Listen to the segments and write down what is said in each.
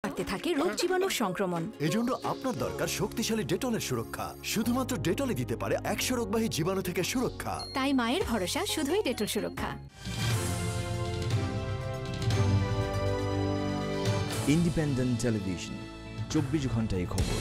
বাড়তে থাকে রোগ জীবাণু সংক্রমণ। এজন্য আপনার দরকার শক্তিশালী ডেটলের সুরক্ষা। শুধুমাত্র ডেটলে দিতে পারে 100 রোগবাহী জীবাণু থেকে সুরক্ষা। তাই মায়ের ভরসা শুধুই ডেটল সুরক্ষা। ইন্ডিপেন্ডেন্ট টেলিভিশন, 24 ঘন্টায় খবর।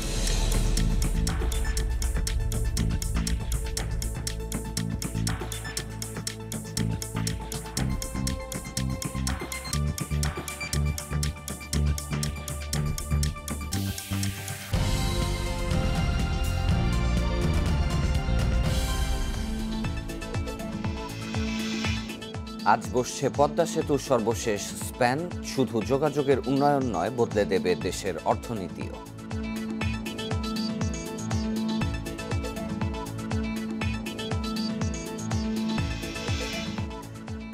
আজ বসছে পদ্মা সেতুর সর্বশেষ স্প্যান। শুধু যোগাযোগের উন্নয়ন নয়, বদলে দেবে দেশের অর্থনীতিও।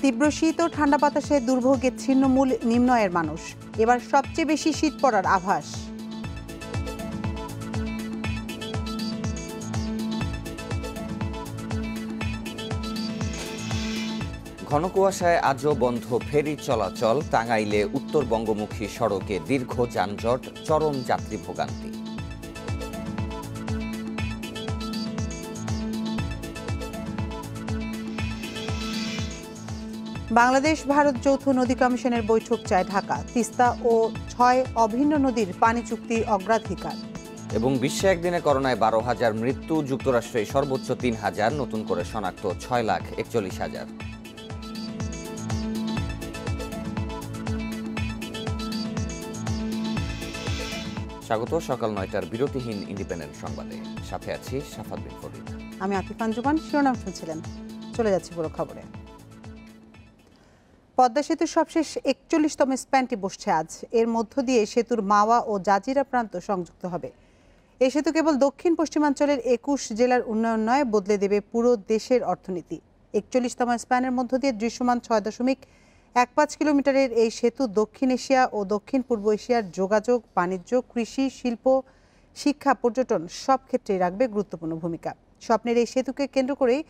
তীব্র শীত ও ঠান্ডা বাতাসে দুর্ভোগে ছিন্নমূল নিম্ন আয়ের মানুষ। এবার সবচেয়ে বেশি শীত পড়ার আভাস। ঘন কুয়াশায় আজও বন্ধ ফেরি চলাচল। টাঙ্গাইলে উত্তরবঙ্গমুখী সড়কে দীর্ঘ যানজট, চরম যাত্রী ভোগান্তি। বাংলাদেশ ভারত যৌথ নদী কমিশনের বৈঠক চায় ঢাকা। তিস্তা ও 6 অভিন্ন নদীর পানি চুক্তি অগ্রাধিকার। এবং বিশ্বে একদিনে করোনায় 12,000 মৃত্যু। যুক্তরাষ্ট্রে সর্বোচ্চ 3,000, নতুন করে শনাক্ত 6,41,000। স্বাগত সকাল 9টার বিরতিহীন ইন্ডিপেন্ডেন্ট সংবাদে। সাথে আছি সাফাত বিন ফরিদ। আমি আতিফান জুবান। শিরোনাম শুনছিলেন, চলে যাচ্ছি পুরো খবরে। পদ্মা সেতুর সবশেষ 41তম স্প্যানটি বসছে আজ। এর মধ্য দিয়ে সেতুর মাওয়া ও জাজিরা প্রান্ত সংযুক্ত হবে। এই সেতু কেবল দক্ষিণ পশ্চিমাঞ্চলের 21 জেলার উন্নয়ন নয়, বদলে দেবে পুরো দেশের অর্থনীতি। 41তম স্প্যানের মধ্য দিয়ে দৃশ্যমান 6.15 কিলোমিটারের এই সেতু দক্ষিণ এশিয়া ও দক্ষিণ পূর্ব এশিয়ার যোগাযোগ, বাণিজ্য, কৃষি, শিল্প, শিক্ষা, পর্যটন সব ক্ষেত্রেই রাখবে গুরুত্বপূর্ণ ভূমিকা। স্বপ্নের এই সেতুকে কেন্দ্র করেই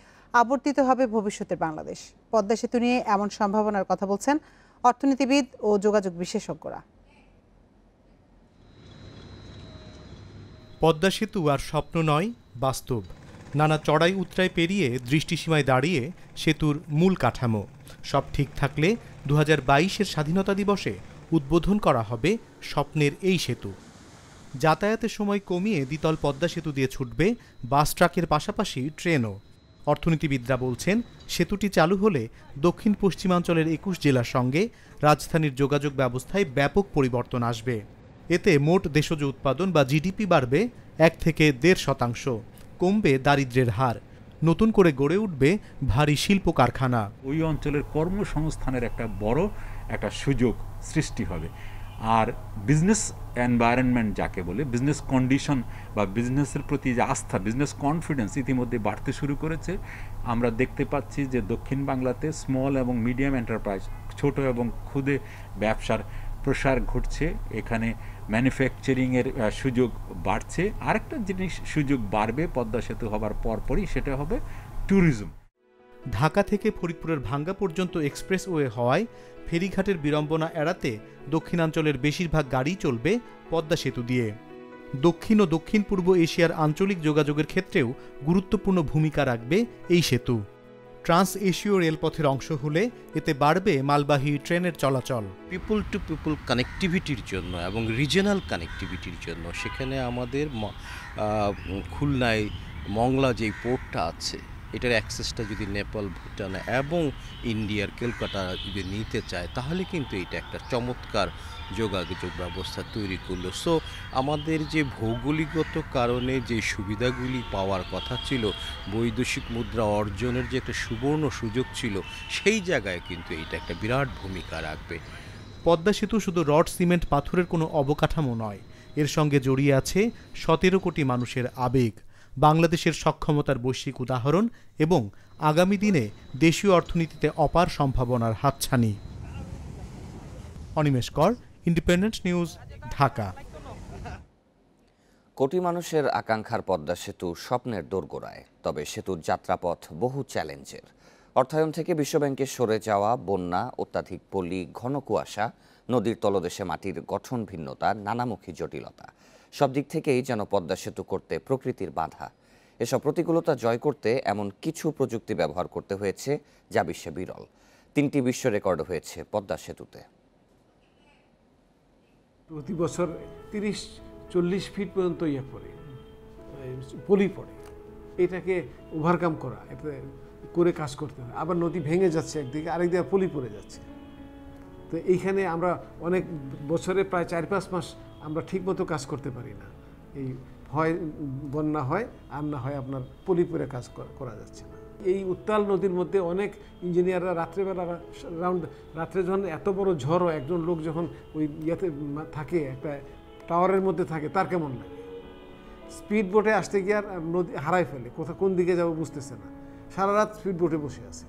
আবর্তিত হবে ভবিষ্যতের বাংলাদেশ। পদ্মা সেতু নিয়ে এমন সম্ভাবনার কথা বলছেন অর্থনীতিবিদ ও যোগাযোগ বিশেষজ্ঞরা। পদ্মা সেতু আর স্বপ্ন নয়, বাস্তব। নানা চড়াই উতরাই পেরিয়ে দৃষ্টিসীমায় দাঁড়িয়ে সেতুর মূল কাঠামো। সব ঠিক থাকলে 2022-এর স্বাধীনতা দিবসে উদ্বোধন করা হবে স্বপ্নের এই সেতু। যাতায়াতের সময় কমিয়ে দ্বিতল পদ্মা সেতু দিয়ে ছুটবে বাস, ট্রাকের পাশাপাশি ট্রেনও। অর্থনীতিবিদরা বলছেন, সেতুটি চালু হলে দক্ষিণ পশ্চিমাঞ্চলের 21 জেলার সঙ্গে রাজধানীর যোগাযোগ ব্যবস্থায় ব্যাপক পরিবর্তন আসবে। এতে মোট দেশজ উৎপাদন বা জিডিপি বাড়বে 1 থেকে 1.5%। কমবে দারিদ্র্যের হার। নতুন করে গড়ে উঠবে ভারী শিল্প কারখানা। ওই অঞ্চলের কর্মসংস্থানের একটা বড় একটা সুযোগ সৃষ্টি হবে। আর বিজনেস এনভায়রনমেন্ট যাকে বলে, বিজনেস কন্ডিশন বা বিজনেসের প্রতি যে আস্থা, বিজনেস কনফিডেন্স ইতিমধ্যে বাড়তে শুরু করেছে। আমরা দেখতে পাচ্ছি যে দক্ষিণ বাংলাতে স্মল এবং মিডিয়াম এন্টারপ্রাইজ, ছোট এবং ক্ষুদে ব্যবসার প্রসার ঘটছে। এখানে ম্যানুফ্যাকচারিংয়ের সুযোগ বাড়ছে। আরেকটা জিনিস সুযোগ বাড়বে পদ্মা সেতু হবার পরপরই, সেটা হবে ট্যুরিজম। ঢাকা থেকে ফরিদপুরের ভাঙ্গা পর্যন্ত এক্সপ্রেসওয়ে হওয়ায় ফেরিঘাটের বিড়ম্বনা এড়াতে দক্ষিণাঞ্চলের বেশিরভাগ গাড়ি চলবে পদ্মা সেতু দিয়ে। দক্ষিণ ও দক্ষিণ পূর্ব এশিয়ার আঞ্চলিক যোগাযোগের ক্ষেত্রেও গুরুত্বপূর্ণ ভূমিকা রাখবে এই সেতু। ট্রান্স এশীয় রেলপথের অংশ হলে এতে বাড়বে মালবাহী ট্রেনের চলাচল। পিপল টু পিপল কানেক্টিভিটির জন্য এবং রিজিয়নাল কানেক্টিভিটির জন্য সেখানে আমাদের খুলনায় মংলা যেই পোর্টটা আছে, এটার অ্যাক্সেসটা যদি নেপাল, ভুটান এবং ইন্ডিয়ার কলকাতা যদি নিতে চায়, তাহলে কিন্তু এটা একটা চমৎকার যোগাযোগ ব্যবস্থা তৈরি করলো। সো আমাদের যে ভৌগোলিকগত কারণে যে সুবিধাগুলি পাওয়ার কথা ছিল, বৈদেশিক মুদ্রা অর্জনের যে একটা সুবর্ণ সুযোগ ছিল, সেই জায়গায় কিন্তু এটা একটা বিরাট ভূমিকা রাখবে। পদ্মা সেতু শুধু রড, সিমেন্ট, পাথরের কোনো অবকাঠামো নয়, এর সঙ্গে জড়িয়ে আছে 17 কোটি মানুষের আবেগ, বাংলাদেশের সক্ষমতার বৈশ্বিক উদাহরণ এবং আগামী দিনে দেশীয় অর্থনীতিতে অপার সম্ভাবনার হাতছানি। অনিমেষ কর, ইন্ডিপেন্ডেন্ট নিউজ, ঢাকা। কোটি মানুষের আকাঙ্ক্ষার পদ্মা সেতু স্বপ্নের দোরগোড়ায়। তবে সেতুর যাত্রাপথ বহু চ্যালেঞ্জের। অর্থায়ন থেকে বিশ্বব্যাংকে সরে যাওয়া, বন্যা, অত্যাধিক পল্লী, ঘন কুয়াশা, নদীর তলদেশে মাটির গঠন ভিন্নতা, নানামুখী জটিলতা, সব দিক থেকেই যেন পদ্মা সেতু করতে প্রকৃতির বাধা। এসব প্রতিকূলতা জয় করতে এমন কিছু প্রযুক্তি ব্যবহার করতে হয়েছে যা বিশ্বে বিরল। 3টি বিশ্ব রেকর্ড হয়েছে পদ্মা সেতুতে। প্রতি বছর 30-40 ফিট পর্যন্ত পলি পড়ে। এটাকে ওভারকাম করা, এটা করে কাজ করতে হয়। আবার নদী ভেঙে যাচ্ছে একদিকে, আরেকদিকে পলি পড়ে যাচ্ছে। তো এইখানে আমরা অনেক বছরে প্রায় 4-5 মাস আমরা ঠিকমতো কাজ করতে পারি না। এই হয় বন্যা হয়, আর না হয় আপনার পলি পড়ে কাজ করা যাচ্ছে না। এই উত্তাল নদীর মধ্যে অনেক ইঞ্জিনিয়াররা রাত্রেবেলা রাত্রে যখন এত বড় ঝড়, একজন লোক যখন ওই ইয়েতে থাকে, একটা টাওয়ারের মধ্যে থাকে, তার কেমন লাগে? স্পিড বোটে আসতে গিয়ে আর নদী হারাই ফেলে, কোন দিকে যাবো বুঝতেছে না, সারা রাত স্পিড বোটে বসে আছে।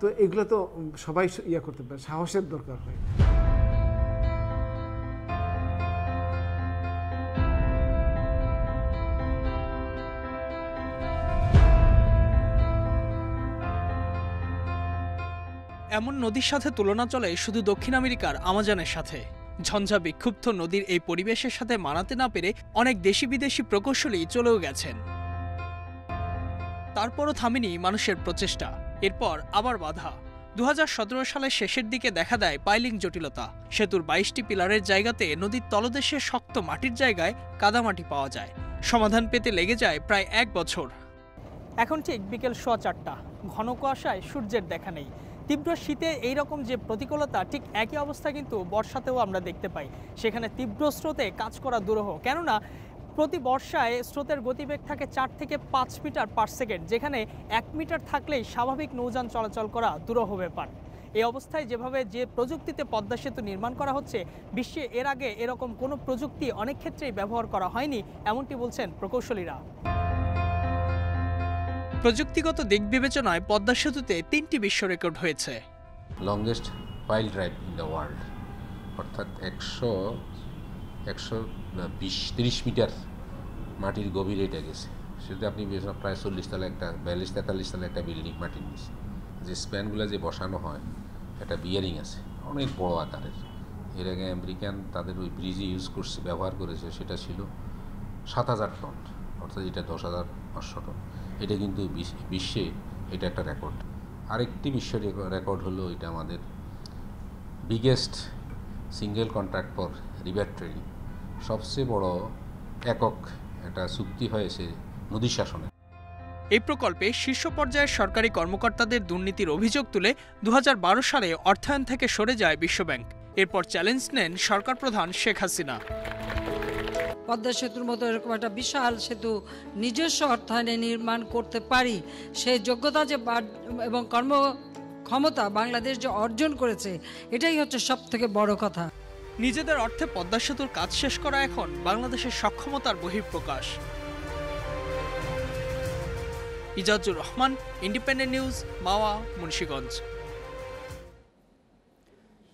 তো এগুলো তো সবাই করতে পারে, সাহসের দরকার হয়। এমন নদীর সাথে তুলনা চলে শুধু দক্ষিণ আমেরিকার আমাজনের সাথে। ঝঞ্ঝা বিক্ষুব্ধ নদীর এই পরিবেশের সাথে মানাতে না পেরে অনেক দেশি বিদেশি প্রকৌশলী চলেও গেছেন। তারপরও থামেনি মানুষের প্রচেষ্টা। এরপর আবার বাধা। 2017 সালের শেষের দিকে দেখা দেয় পাইলিং জটিলতা। সেতুর 22টি পিলারের জায়গাতে নদীর তলদেশে শক্ত মাটির জায়গায় কাদামাটি পাওয়া যায়। সমাধান পেতে লেগে যায় প্রায় 1 বছর। এখন ঠিক বিকেল 4:15। ঘন কুয়াশায় সূর্যের দেখা নেই। তীব্র শীতে এইরকম যে প্রতিকূলতা, ঠিক একই অবস্থা কিন্তু বর্ষাতেও আমরা দেখতে পাই। সেখানে তীব্র স্রোতে কাজ করা দুরূহ, কেননা প্রতি বর্ষায় স্রোতের গতিবেগ থাকে 4 থেকে 5 মিটার পার সেকেন্ড, যেখানে 1 মিটার থাকলেই স্বাভাবিক নৌযান চলাচল করা দুরূহ ব্যাপার। এই অবস্থায় যেভাবে যে প্রযুক্তিতে পদ্মা সেতু নির্মাণ করা হচ্ছে, বিশ্বে এর আগে এরকম কোনো প্রযুক্তি অনেক ক্ষেত্রেই ব্যবহার করা হয়নি, এমনটি বলছেন প্রকৌশলীরা। প্রযুক্তিগত দিক বিবেচনায় পদ্মা সেতুতে 3টি বিশ্ব রেকর্ড হয়েছে। Longest pile drive in the world, অর্থাৎ 120-30 মিটার মাটির গভীরে এটা গেছে। সেটা আপনি প্রায় 40 তলা একটা 42-43 তলা একটা বিল্ডিং মাটির নিচে। যে স্প্যানগুলো যে বসানো হয়, একটা বিয়ারিং আছে অনেক বড় আকারের। এর আগে আমেরিকান তাদের ওই ব্রিজে ইউজ করছে, ব্যবহার করেছে, সেটা ছিল 7000 টন, অর্থাৎ এটা 10,500 টন। এটা কিন্তু বিশ্বে এটা একটা রেকর্ড। আরেকটি বিশ্ব রেকর্ড হলো এটা আমাদের biggest single contract for river training, সবচেয়ে বড় একক একটা চুক্তি হয়েছে নদী শাসনে। এই প্রকল্পে শীর্ষ পর্যায়ের সরকারি কর্মকর্তাদের দুর্নীতির অভিযোগ তুলে 2012 সালে অর্থায়ন থেকে সরে যায় বিশ্বব্যাংক। এরপর চ্যালেঞ্জ নেন সরকার প্রধান শেখ হাসিনা। পদ্মা সেতুর মতো এরকম একটা বিশাল সেতু নিজস্ব অর্থায়নে নির্মাণ করতে পারি, সেই যোগ্যতা যে এবং কর্মক্ষমতা বাংলাদেশ যে অর্জন করেছে, এটাই হচ্ছে সবথেকে বড় কথা। নিজেদের অর্থে পদ্মা সেতুর কাজ শেষ করা এখন বাংলাদেশের সক্ষমতার বহিঃপ্রকাশ। ইজাজুর রহমান, ইন্ডিপেন্ডেন্ট নিউজ, মাওয়া, মুন্সিগঞ্জ।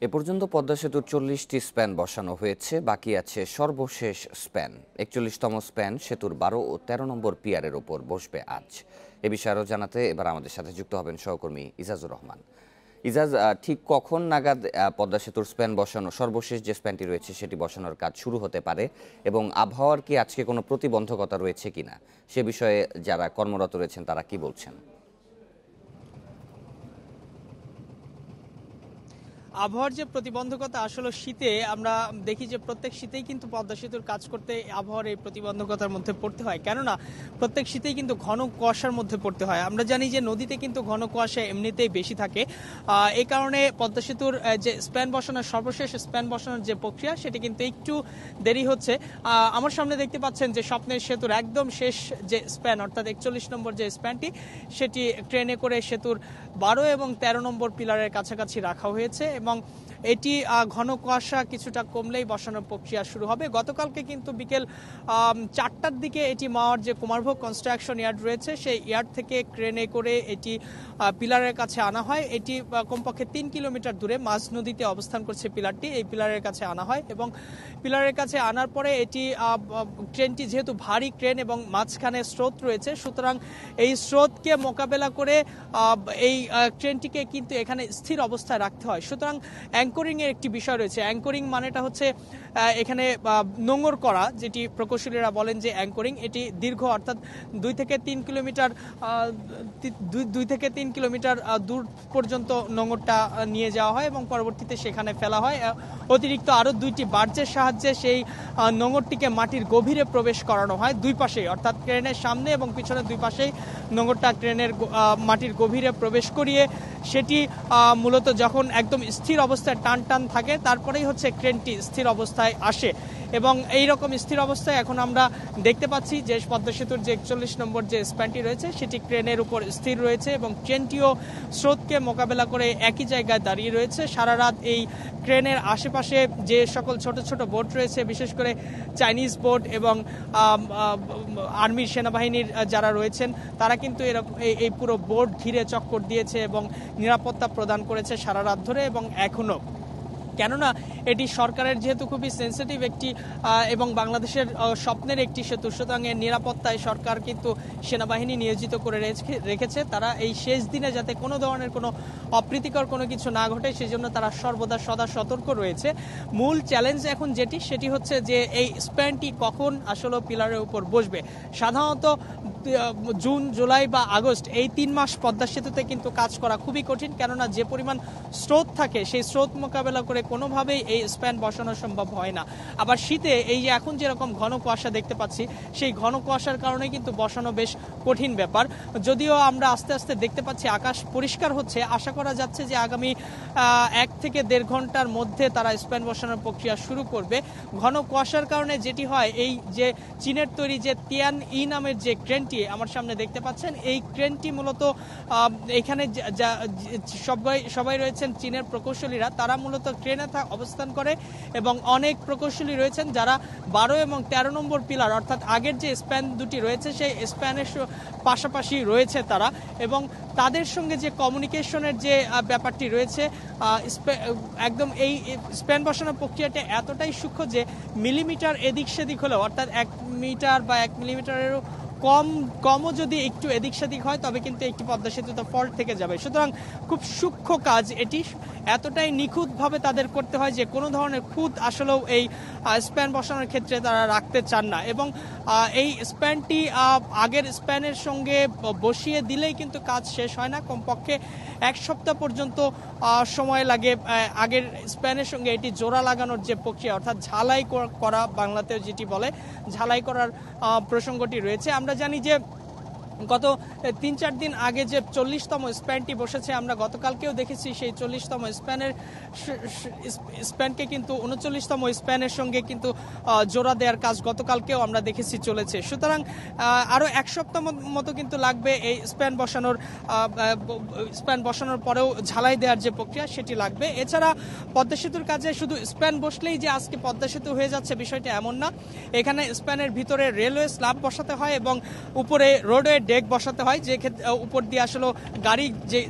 এ পর্যন্ত পদ্মা সেতুর 40টি স্প্যান বসানো হয়েছে, বাকি আছে সর্বশেষ স্প্যান। 41তম স্প্যান সেতুর 12 ও 13 নম্বর পিয়ারের ওপর বসবে আজ। এ বিষয়ে আরও জানাতে এবার আমাদের সাথে যুক্ত হবেন সহকর্মী ইজাজুর রহমান। ইজাজ, ঠিক কখন নাগাদ পদ্মা সেতুর স্প্যান বসানো, সর্বশেষ যে স্প্যানটি রয়েছে সেটি বসানোর কাজ শুরু হতে পারে, এবং আবহাওয়ার কি আজকে কোনো প্রতিবন্ধকতা রয়েছে কিনা সে বিষয়ে যারা কর্মরত রয়েছেন তারা কি বলছেন? আবহাওয়ার যে প্রতিবন্ধকতা, আসলে শীতে আমরা দেখি যে প্রত্যেক শীতেই কিন্তু পদ্মা সেতুর কাজ করতে আবহাওয়ার এই প্রতিবন্ধকতার মধ্যে পড়তে হয়, কেননা প্রত্যেক শীতেই কিন্তু ঘন কুয়াশার মধ্যে পড়তে হয়। আমরা জানি যে নদীতে কিন্তু ঘন কুয়াশা এমনিতেই বেশি থাকে। এই কারণে পদ্মা সেতুর যে স্প্যান বসানোর সর্বশেষ স্প্যান বসানোর যে প্রক্রিয়া, সেটি কিন্তু একটু দেরি হচ্ছে। আমার সামনে দেখতে পাচ্ছেন যে স্বপ্নের সেতুর একদম শেষ যে স্প্যান, অর্থাৎ 41 নম্বর যে স্প্যানটি, সেটি ট্রেনে করে সেতুর 12 এবং 13 নম্বর পিলারের কাছাকাছি রাখা হয়েছে, এবং এটি ঘন কুয়াশা কিছুটা কমলেই বসানোর প্রক্রিয়া শুরু হবে। গতকালকে কিন্তু বিকেল 4টার দিকে এটি মাওয়ার যে কুমারভোগ কনস্ট্রাকশন ইয়ার্ড রয়েছে, সেই ইয়ার্ড থেকে ক্রেনে করে এটি পিলারের কাছে আনা হয়। এটি কমপক্ষে 3 কিলোমিটার দূরে মাঝ নদীতে অবস্থান করছে পিলারটি, এই পিলারের কাছে আনা হয়, এবং পিলারের কাছে আনার পরে এটি ট্রেনটি যেহেতু ভারী ক্রেন এবং মাঝখানে স্রোত রয়েছে, সুতরাং এই স্রোতকে মোকাবেলা করে এই ট্রেনটিকে কিন্তু এখানে স্থির অবস্থায় রাখতে হয়। সুতরাং সুতরাং অ্যাঙ্করিংয়ের একটি বিষয় রয়েছে। অ্যাঙ্করিং মানেটা হচ্ছে এখানে নোঙর করা, যেটি প্রকৌশলীরা বলেন যে অ্যাঙ্করিং, এটি দীর্ঘ অর্থাৎ 2 থেকে 3 কিলোমিটার দূর পর্যন্ত নোঙরটা নিয়ে যাওয়া হয় এবং পরবর্তীতে সেখানে ফেলা হয়। অতিরিক্ত আরও 2টি বার্জের সাহায্যে সেই নোঙরটিকে মাটির গভীরে প্রবেশ করানো হয় দুই পাশেই, অর্থাৎ ক্রেনের সামনে এবং পিছনে দুই পাশেই নোঙরটা ক্রেনের মাটির গভীরে প্রবেশ করিয়ে সেটি মূলত যখন একদম স্থির অবস্থায় টান থাকে তারপরেই হচ্ছে ক্রেনটি স্থির অবস্থায় আসে। এবং এই রকম স্থির অবস্থায় এখন আমরা দেখতে পাচ্ছি যে পদ্মা সেতুর যে 41 নম্বর যে স্প্যানটি রয়েছে সেটি ক্রেনের উপর স্থির রয়েছে এবং ট্রেনটিও স্রোতকে মোকাবেলা করে একই জায়গায় দাঁড়িয়ে রয়েছে। সারা রাত এই ক্রেনের আশেপাশে যে সকল ছোট ছোট বোট রয়েছে, বিশেষ করে চাইনিজ বোট এবং আর্মির সেনাবাহিনীর যারা রয়েছেন তারা কিন্তু এরকম এই পুরো বোট ঘিরে চক্কর দিয়েছে এবং নিরাপত্তা প্রদান করেছে সারা রাত ধরে এবং এখনও। কেননা এটি সরকারের যেহেতু খুবই সেন্সিটিভ একটি এবং বাংলাদেশের স্বপ্নের একটি সেতু, সুতরাং এর নিরাপত্তায় সরকার কিন্তু সেনাবাহিনী নিয়োজিত করে রেখেছে। তারা এই শেষ দিনে যাতে কোনো ধরনের কোনো অপ্রীতিকর কোনো কিছু না ঘটে সেজন্য তারা সর্বদা সদা সতর্ক রয়েছে। মূল চ্যালেঞ্জ এখন সেটি হচ্ছে যে এই স্প্যানটি কখন আসলে পিলারের উপর বসবে। সাধারণত জুন, জুলাই বা আগস্ট এই 3 মাস পদ্মা সেতুতে কিন্তু কাজ করা খুবই কঠিন, কেননা যে পরিমাণ স্রোত থাকে সেই স্রোত মোকাবেলা করে কোনোভাবেই এই স্প্যান বসানো সম্ভব হয় না। আবার শীতে এই যে এখন যেরকম ঘন কুয়াশা দেখতে পাচ্ছি সেই ঘন কুয়াশার কারণে কিন্তু বসানো বেশ কঠিন ব্যাপার। যদিও আমরা আস্তে আস্তে দেখতে পাচ্ছি আকাশ পরিষ্কার হচ্ছে, আশা করা যাচ্ছে যে আগামী 1 থেকে 1.5 ঘন্টার মধ্যে তারা স্প্যান বসানোর প্রক্রিয়া শুরু করবে। ঘন কুয়াশার কারণে যেটি হয়, এই যে চীনের তৈরি যে তিয়ান ই নামের যে ক্রেনটি আমার সামনে দেখতে পাচ্ছেন, এই ক্রেনটি মূলত এখানে সবাই রয়েছেন চীনের প্রকৌশলীরা, তারা মূলত ক্রেনে অবস্থান করে এবং অনেক প্রকৌশলী রয়েছেন যারা 12 এবং 13 নম্বর পিলার অর্থাৎ আগের যে স্প্যান দুটি রয়েছে সেই স্প্যানের পাশাপাশি রয়েছে তারা, এবং তাদের সঙ্গে যে কমিউনিকেশনের যে ব্যাপারটি রয়েছে, একদম এই স্প্যান বসানোর প্রক্রিয়াটা এতটাই সূক্ষ্ম যে মিলিমিটার এদিক সেদিক হলেও, অর্থাৎ 1 মিটার বা 1 মিলিমিটারেরও কমও যদি একটু এদিক সেদিক হয় তবে কিন্তু একটি পদ্মা সেতুতে ফল্ট থেকে যাবে। সুতরাং খুব সূক্ষ্ম কাজ এটি, এতটাই নিখুঁতভাবে তাদের করতে হয় যে কোনো ধরনের খুঁত আসলেও এই স্প্যান বসানোর ক্ষেত্রে তারা রাখতে চান না। এবং এই স্প্যানটি আগের স্প্যানের সঙ্গে বসিয়ে দিলেই কিন্তু কাজ শেষ হয় না, কমপক্ষে 1 সপ্তাহ পর্যন্ত সময় লাগে আগের স্প্যানের সঙ্গে এটি জোড়া লাগানোর যে প্রক্রিয়া, অর্থাৎ ঝালাই করা, বাংলাতেও যেটি বলে ঝালাই করার প্রসঙ্গটি রয়েছে। আমরা জানি যে গত 3-4 দিন আগে যে 40তম স্প্যানটি বসেছে, আমরা গতকালকেও দেখেছি সেই 40তম স্প্যানকে কিন্তু 39তম স্প্যানের সঙ্গে কিন্তু জোড়া দেওয়ার কাজ গতকালকেও আমরা দেখেছি চলেছে। সুতরাং আরও 1 সপ্তাহ মতো কিন্তু লাগবে এই স্প্যান বসানোর পরেও ঝালাই দেওয়ার যে প্রক্রিয়া সেটি লাগবে। এছাড়া পদ্মা সেতুর কাজে শুধু স্প্যান বসলেই যে আজকে পদ্মা সেতু হয়ে যাচ্ছে বিষয়টা এমন না। এখানে স্প্যানের ভিতরে রেলওয়ে স্ল্যাব বসাতে হয় এবং উপরে রোডওয়ে ডেক বসাতে হয়, যে ক্ষেত্রে উপর দিয়ে আসলে গাড়ি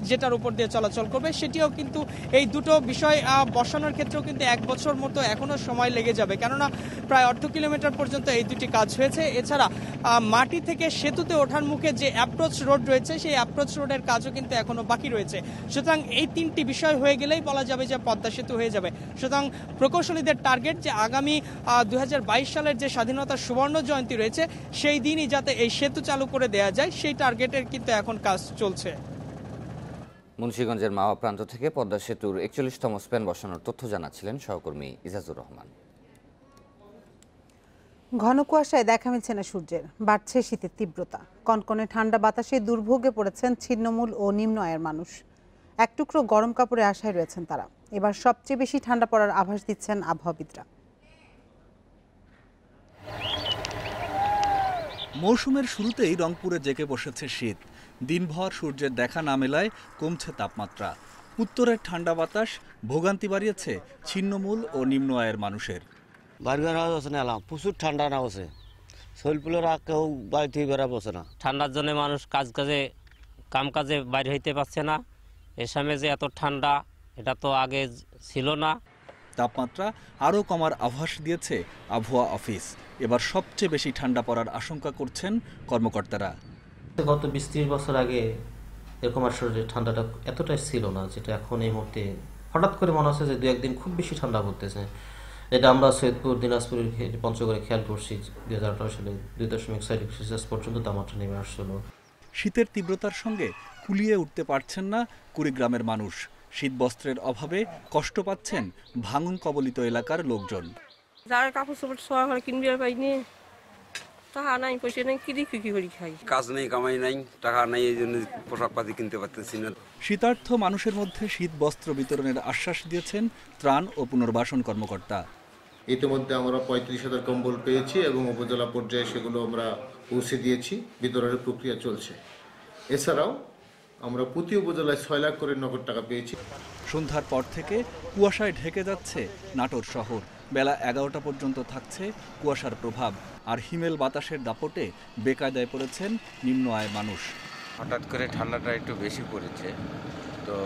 যেটার উপর দিয়ে চলাচল করবে সেটিও কিন্তু, এই দুটো বিষয় বসানোর ক্ষেত্রেও কিন্তু 1 বছর মতো এখনো সময় লেগে যাবে, কেননা প্রায় 1/2 কিলোমিটার পর্যন্ত এই দুটি কাজ হয়েছে। এছাড়া মাটি থেকে সেতুতে ওঠার মুখে যে অ্যাপ্রোচ রোড রয়েছে সেই অ্যাপ্রোচ রোডের কাজও কিন্তু এখনো বাকি রয়েছে। সুতরাং এই 3টি বিষয় হয়ে গেলেই বলা যাবে যে পদ্মা সেতু হয়ে যাবে। সুতরাং প্রকৌশলীদের টার্গেট যে আগামী 2022 সালের যে স্বাধীনতার সুবর্ণ জয়ন্তী রয়েছে সেই দিনই যাতে এই সেতু চালু করে দেওয়া যায়, সেই টার্গেটের কিন্তু এখন কাজ চলছে। মুন্সিগঞ্জের মাওয়া প্রান্ত থেকে পদ্মা সেতুর 41তম স্প্যান বসানোর তথ্য জানাচ্ছিলেন সহকর্মী ইজাজুর রহমান। ঘন কুয়াশায় দেখা মিলছে না সূর্যের, বাড়ছে শীতের তীব্রতা, কনকনে ঠান্ডা বাতাসে দুর্ভোগে পড়েছেন ছিন্নমূল ও নিম্ন আয়ের মানুষ। এক টুকরো গরম কাপড়ে আশায় রয়েছেন তারা। এবার সবচেয়ে বেশি ঠান্ডা পড়ার আভাস দিচ্ছেন আবহাওয়াবিদরা। মৌসুমের শুরুতেই রংপুরে জেঁকে বসেছে শীত। দিনভর সূর্যের দেখা না মেলায় কমছে তাপমাত্রা। উত্তরের ঠান্ডা বাতাস ভোগান্তি বাড়িয়েছে ছিন্নমূল ও নিম্ন আয়ের মানুষের। প্রচুর ঠান্ডা না বসে শৈলপুলের কেউ বাড়িতে বেড়া বসে না। ঠান্ডার জন্য মানুষ কাম কাজে বাইরে হইতে পারছে না। এ সময় যে এত ঠান্ডা এটা তো আগে ছিল না। তাপমাত্রা আরও কমার আভাস দিয়েছে আবহাওয়া অফিস। এবার সবচেয়ে বেশি ঠান্ডা পড়ার আশঙ্কা করছেন কর্মকর্তারা। গত 20-30 বছর আগে এরকম আসলে ঠান্ডাটা এতটাই ছিল না, যেটা এখন এই মুহূর্তে হঠাৎ করে মনে হচ্ছে যে 2-1 দিন খুব বেশি ঠান্ডা পড়তেছে। এটা আমরা সৈয়দপুর, দিনাজপুরের পঞ্চগড়ে খেয়াল করছি 2018 সালে 2.6 ডিগ্রি সেলসিয়াস পর্যন্ত তাপমাত্রা নেমে আসছিল। শীতের তীব্রতার সঙ্গে কুলিয়ে উঠতে পারছেন না কুড়িগ্রামের মানুষ। শীত বস্ত্রের অভাবে কষ্ট পাচ্ছেন ভাঙন কবলিত এলাকার লোকজন। যারা কাপড় চোপড় সোয়া করে কিনবে পাইনি, টাকা নাই, পয়সা নাই, কি করে খাই। কাজ নেই, কামাই নাই, টাকা নাই, এই জন্য পোশাক পাতি কিনতে পারতেছি না। শীতার্থ মানুষের মধ্যে শীত বস্ত্র বিতরণের আশ্বাস দিয়েছেন ত্রাণ ও পুনর্বাসন কর্মকর্তা। ইতিমধ্যে আমরা 35,000 কম্বল পেয়েছি এবং উপজেলা পর্যায়ে সেগুলো আমরা পৌঁছে দিয়েছি। বিতরণের প্রক্রিয়া চলছে। এছাড়াও আমরা প্রতি উপজেলায় 6 লাখ করে নগদ টাকা পেয়েছি। সন্ধ্যার পর থেকে কুয়াশায় ঢেকে যাচ্ছে নাটোর শহর। বেলা 11টা পর্যন্ত থাকছে কুয়াশার প্রভাব। আর হিমেল বাতাসের দাপটে বেকায়দায় পড়েছেন নিম্ন আয়ের মানুষ। হঠাৎ করে ঠান্ডাটা একটু বেশি পড়েছে, তো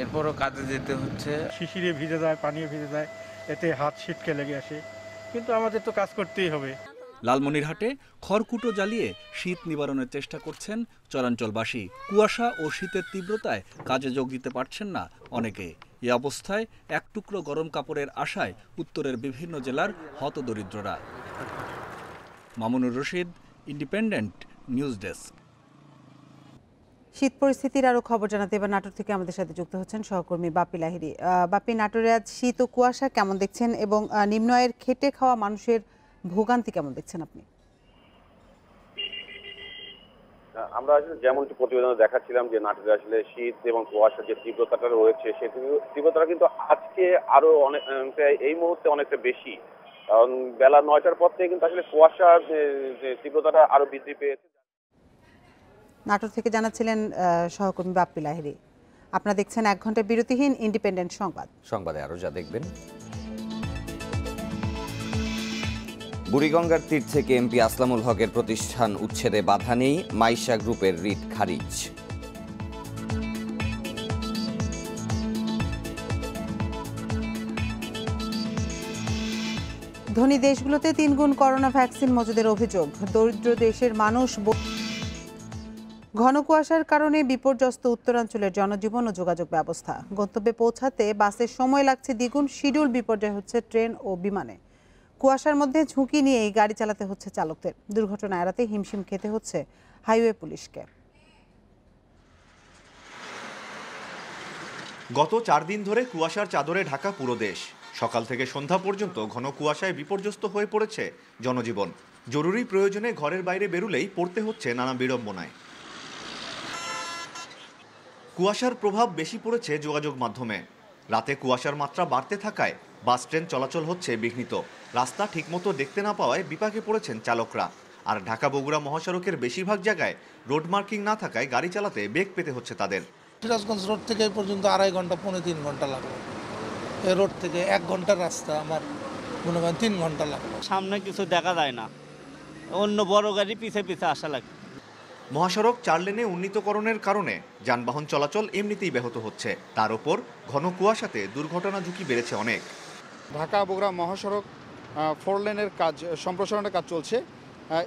এরপরও কাজে যেতে হচ্ছে। শিশিরে ভিজে যায়, পানিও ভিজে যায়, এতে হাত শীতকে লেগে আসে, কিন্তু আমাদের তো কাজ করতেই হবে। লালমনিরহাটে খড়কুটো জ্বালিয়ে শীত নিবারণের চেষ্টা করছেন চরাঞ্চলবাসী। কুয়াশা ও শীতের তীব্রতায় কাজে যোগ দিতে পারছেন না অনেকে। এ অবস্থায় এক টুকরো গরম কাপড়ের আশায় উত্তরের বিভিন্ন জেলার হতদরিদ্ররা। Mamunur Rashid, Independent News desk. শীত পরিস্থিতির আরো খবর জানাতে এবার নাটোর থেকে আমাদের সাথে যুক্ত হচ্ছেন সহকর্মী বাপি লাহিড়ী। বাপি, নাটোরে আজ শীত ও কুয়াশা কেমন দেখছেন এবং নিম্ন আয়ের খেটে খাওয়া মানুষের ভোগান্তি কেমন দেখছেন আপনি? আমরা আসলে যেমনটি প্রতিবেদনে দেখাচ্ছিলাম যে নাটোরে আসলে শীত এবং কুয়াশার যে তীব্রতাটা রয়েছে সেই তীব্রতাটা কিন্তু আজকে আরো অনেক এই মুহূর্তে অনেকটা বেশি, কারণ বেলা 9টার পর থেকে কিন্তু আসলে কুয়াশার যে তীব্রতাটা আরো বৃদ্ধি পেয়েছে। নাটোর থেকে জানাচ্ছিলেন সহকর্মী বাপ্পি লাহিড়ী। আপনারা দেখছেন 1 ঘন্টা বিরতিহীন ইন্ডিপেন্ডেন্ট সংবাদ। সংবাদে আরো যা দেখবেন, বুড়িগঙ্গার তীর থেকে এমপি আসলামুল হকের প্রতিষ্ঠান উচ্ছেদে বাধা নেই, মাইশা গ্রুপের রিট খারিজ। ধনী দেশগুলোতে 3 গুণ করোনা ভ্যাকসিন মজুদের অভিযোগ। দরিদ্র দেশের মানুষ ঘন কুয়াশার কারণে বিপর্যস্ত উত্তরাঞ্চলের জনজীবন ও যোগাযোগ ব্যবস্থা। গন্তব্যে পৌঁছাতে বাসের সময় লাগছে দ্বিগুণ, শিডিউল বিপর্যয় হচ্ছে ট্রেন ও বিমানে। কুয়াশার মধ্যে ঝুঁকি নিয়েই গাড়ি চালাতে হচ্ছে চালকদের। দুর্ঘটনা এড়াতে হিমশিম খেতে হচ্ছে হাইওয়ে পুলিশকে। গত 4 দিন ধরে কুয়াশার চাদরে ঢাকা পুরো দেশ। সকাল থেকে সন্ধ্যা পর্যন্ত ঘন কুয়াশায় বিপর্যস্ত হয়ে পড়েছে জনজীবন। জরুরি প্রয়োজনে ঘরের বাইরে বেরুলেই পড়তে হচ্ছে নানা বিড়ম্বনায়। কুয়াশার প্রভাব বেশি পড়েছে যোগাযোগ মাধ্যমে। রাতে কুয়াশার মাত্রা বাড়তে থাকায় বাস ট্রেন চলাচল হচ্ছে বিঘ্নিত। রাস্তা ঠিকমতো দেখতে না পাওয়ায় বিপাকে পড়েছেন চালকরা। আর ঢাকা বগুড়া মহাসড়কের বেশিরভাগ জায়গায় রোড মার্কিং না থাকায় গাড়ি চালাতে বেগ পেতে হচ্ছে তাদের। সিরাজগঞ্জ রোড থেকে এই পর্যন্ত 2.5 ঘন্টা, 3 ঘন্টা লাগলো। এই রোড থেকে 1 ঘন্টার রাস্তা আমার মনে করেন 3 ঘন্টা লাগলো। সামনে কিছু দেখা যায় না, অন্য বড় গাড়ি পিছে পিছে আসা লাগে। মহাসড়ক 4 লেনে উন্নীতকরণের কারণে যানবাহন চলাচল এমনিতেই ব্যাহত হচ্ছে। তার উপর ঘন কুয়াশাতে দুর্ঘটনা ঝুঁকি বেড়েছে অনেক। ঢাকা বগুড়া মহাসড়ক 4 লেনের কাজ, সম্প্রসারণের কাজ চলছে।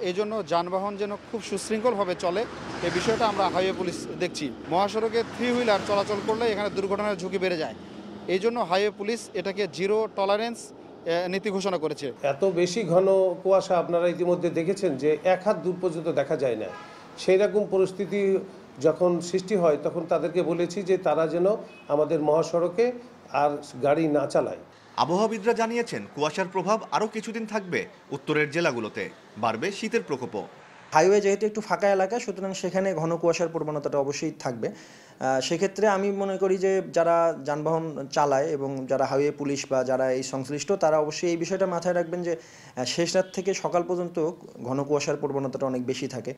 এই জন্য যানবাহন যেন খুব সুশৃঙ্খলভাবে চলে, এই বিষয়টা আমরা হাইওয়ে পুলিশ দেখছি। মহাসড়কে 3 হুইলার চলাচল করলে এখানে দুর্ঘটনার ঝুঁকি বেড়ে যায়। এই জন্য হাইওয়ে পুলিশ এটাকে 0 টলারেন্স নীতি ঘোষণা করেছে। এত বেশি ঘন কুয়াশা আপনারা ইতিমধ্যে দেখেছেন যে 1 হাত দূর পর্যন্ত দেখা যায় না। সেই রকম পরিস্থিতি যখন সৃষ্টি হয় তখন তাদেরকে বলেছি যে তারা যেন আমাদের মহাসড়কে আর গাড়ি না চালায়। আবহাওয়াবিদরা জানিয়েছেন কুয়াশার প্রভাব আরও কিছুদিন থাকবে উত্তরের জেলাগুলোতে। বাড়বে শীতের প্রকোপও। হাইওয়ে যেহেতু একটু ফাঁকা এলাকা, সুতরাং সেখানে ঘন কুয়াশার প্রবণতাটা অবশ্যই থাকবে। সেক্ষেত্রে আমি মনে করি যে যারা যানবাহন চালায় এবং যারা হাইওয়ে পুলিশ বা যারা এই সংশ্লিষ্ট, তারা অবশ্যই এই বিষয়টা মাথায় রাখবেন যে শেষ রাত থেকে সকাল পর্যন্ত ঘন কুয়াশার প্রবণতাটা অনেক বেশি থাকে।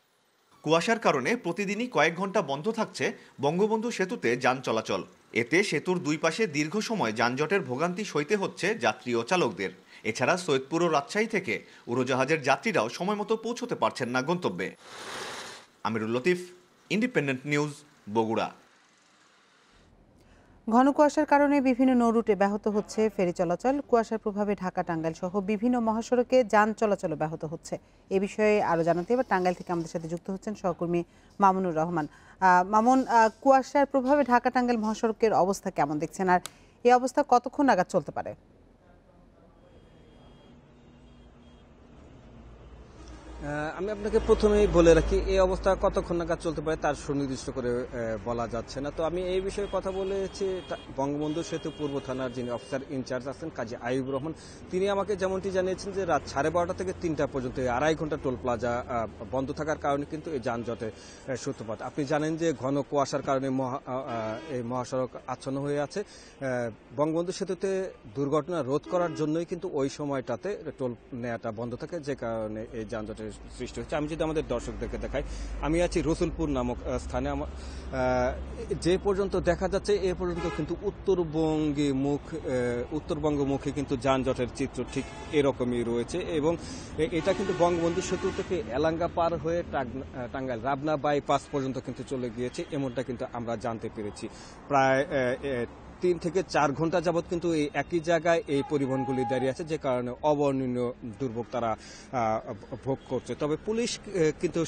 কুয়াশার কারণে প্রতিদিনই কয়েক ঘন্টা বন্ধ থাকছে বঙ্গবন্ধু সেতুতে যান চলাচল। এতে সেতুর 2 পাশে দীর্ঘ সময় যানজটের ভোগান্তি সইতে হচ্ছে যাত্রী ও চালকদের। এছাড়া সৈয়দপুর ও রাজশাহী থেকে উড়োজাহাজের যাত্রীরাও সময়মতো পৌঁছতে পারছেন না গন্তব্যে। আমিরুল লতিফ, ইন্ডিপেন্ডেন্ট নিউজ, বগুড়া। ঘন কুয়াশার কারণে বিভিন্ন নৌরুটে ব্যাহত হচ্ছে ফেরি চলাচল। কুয়াশার প্রভাবে ঢাকা টাঙ্গাইল সহ বিভিন্ন মহাসড়কে যান চলাচল ব্যাহত হচ্ছে। এ বিষয়ে আরো জানাতে এবার টাঙ্গাইল থেকে আমাদের সাথে যুক্ত হচ্ছেন সহকর্মী মামুনুর রহমান। মামুন, কুয়াশার প্রভাবে ঢাকা টাঙ্গাইল মহাসড়কের অবস্থা কেমন দেখছেন, আর এই অবস্থা কতক্ষণ নাগাদ চলতে পারে? আমি আপনাকে প্রথমেই বলে রাখি, এই অবস্থা কতক্ষণ নাগাদ চলতে পারে তার সুনির্দিষ্ট করে বলা যাচ্ছে না। তো আমি এই বিষয়ে কথা বলেছি বঙ্গবন্ধু সেতু পূর্ব থানার যিনি অফিসার ইনচার্জ আছেন কাজী আইয়ুব রহমান। তিনি আমাকে যেমনটি জানিয়েছেন যে রাত 12:30 থেকে 3টা পর্যন্ত 2.5 ঘন্টা টোল প্লাজা বন্ধ থাকার কারণে কিন্তু এই যানজটের সূত্রপাত। আপনি জানেন যে ঘন কুয়াশার কারণে এই মহাসড়ক আচ্ছন্ন হয়ে আছে। বঙ্গবন্ধু সেতুতে দুর্ঘটনা রোধ করার জন্যই কিন্তু ওই সময়টাতে টোল নেওয়াটা বন্ধ থাকে, যে কারণে এই যানজটের সৃষ্টি হচ্ছে। আমি যদি আমাদের দর্শকদেরকে দেখাই, আমি আছি রসুলপুর নামক স্থানে। যে পর্যন্ত দেখা যাচ্ছে এ পর্যন্ত কিন্তু উত্তরবঙ্গমুখী কিন্তু যানজটের চিত্র ঠিক এরকমই রয়েছে, এবং এটা কিন্তু বঙ্গবন্ধু সেতু থেকে এলাঙ্গা পার হয়ে টাঙ্গাইল রাবনা বাইপাস পর্যন্ত কিন্তু চলে গিয়েছে, এমনটা কিন্তু আমরা জানতে পেরেছি। প্রায় 3 থেকে 4 ঘন্টা যাবৎ কিন্তু এই একই জায়গায় এই পরিবহনগুলি দাঁড়িয়ে আছে, যে কারণে অবর্ণনীয় দুর্ভোগ তারা ভোগ করছে। তবে পুলিশ কিন্তু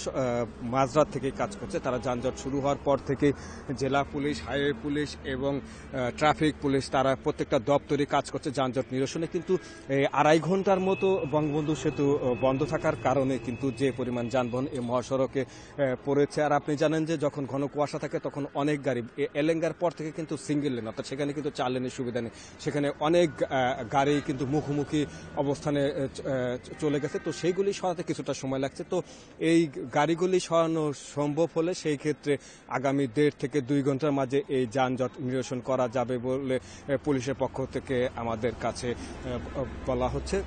মাঝরাত থেকে কাজ করছে। তারা যানজট শুরু হওয়ার পর থেকে জেলা পুলিশ, হাইওয়ে পুলিশ এবং ট্রাফিক পুলিশ তারা প্রত্যেকটা দপ্তরে কাজ করছে যানজট নিরসনে। কিন্তু 2.5 ঘন্টার মতো বঙ্গবন্ধু সেতু বন্ধ থাকার কারণে কিন্তু যে পরিমাণ যানবাহন এই মহাসড়কে পড়েছে। আর আপনি জানেন যে যখন ঘন কুয়াশা থাকে তখন অনেক গাড়ি এলেঙ্গার পর থেকে কিন্তু সিঙ্গেল লেন, অর্থাৎ সেখানে কিন্তু 4 লেনের সুবিধা নেই, সেখানে অনেক গাড়ি কিন্তু মুখোমুখি অবস্থানে চলে গেছে। তো সেইগুলি সরাতে কিছুটা সময় লাগছে। তো এই গাড়িগুলি সরানো সম্ভব হলে সেই ক্ষেত্রে আগামী 1.5 থেকে 2 ঘন্টার মাঝে এই যানজট নিরসন করা যাবে বলে পুলিশের পক্ষ থেকে আমাদের কাছে বলা হচ্ছে।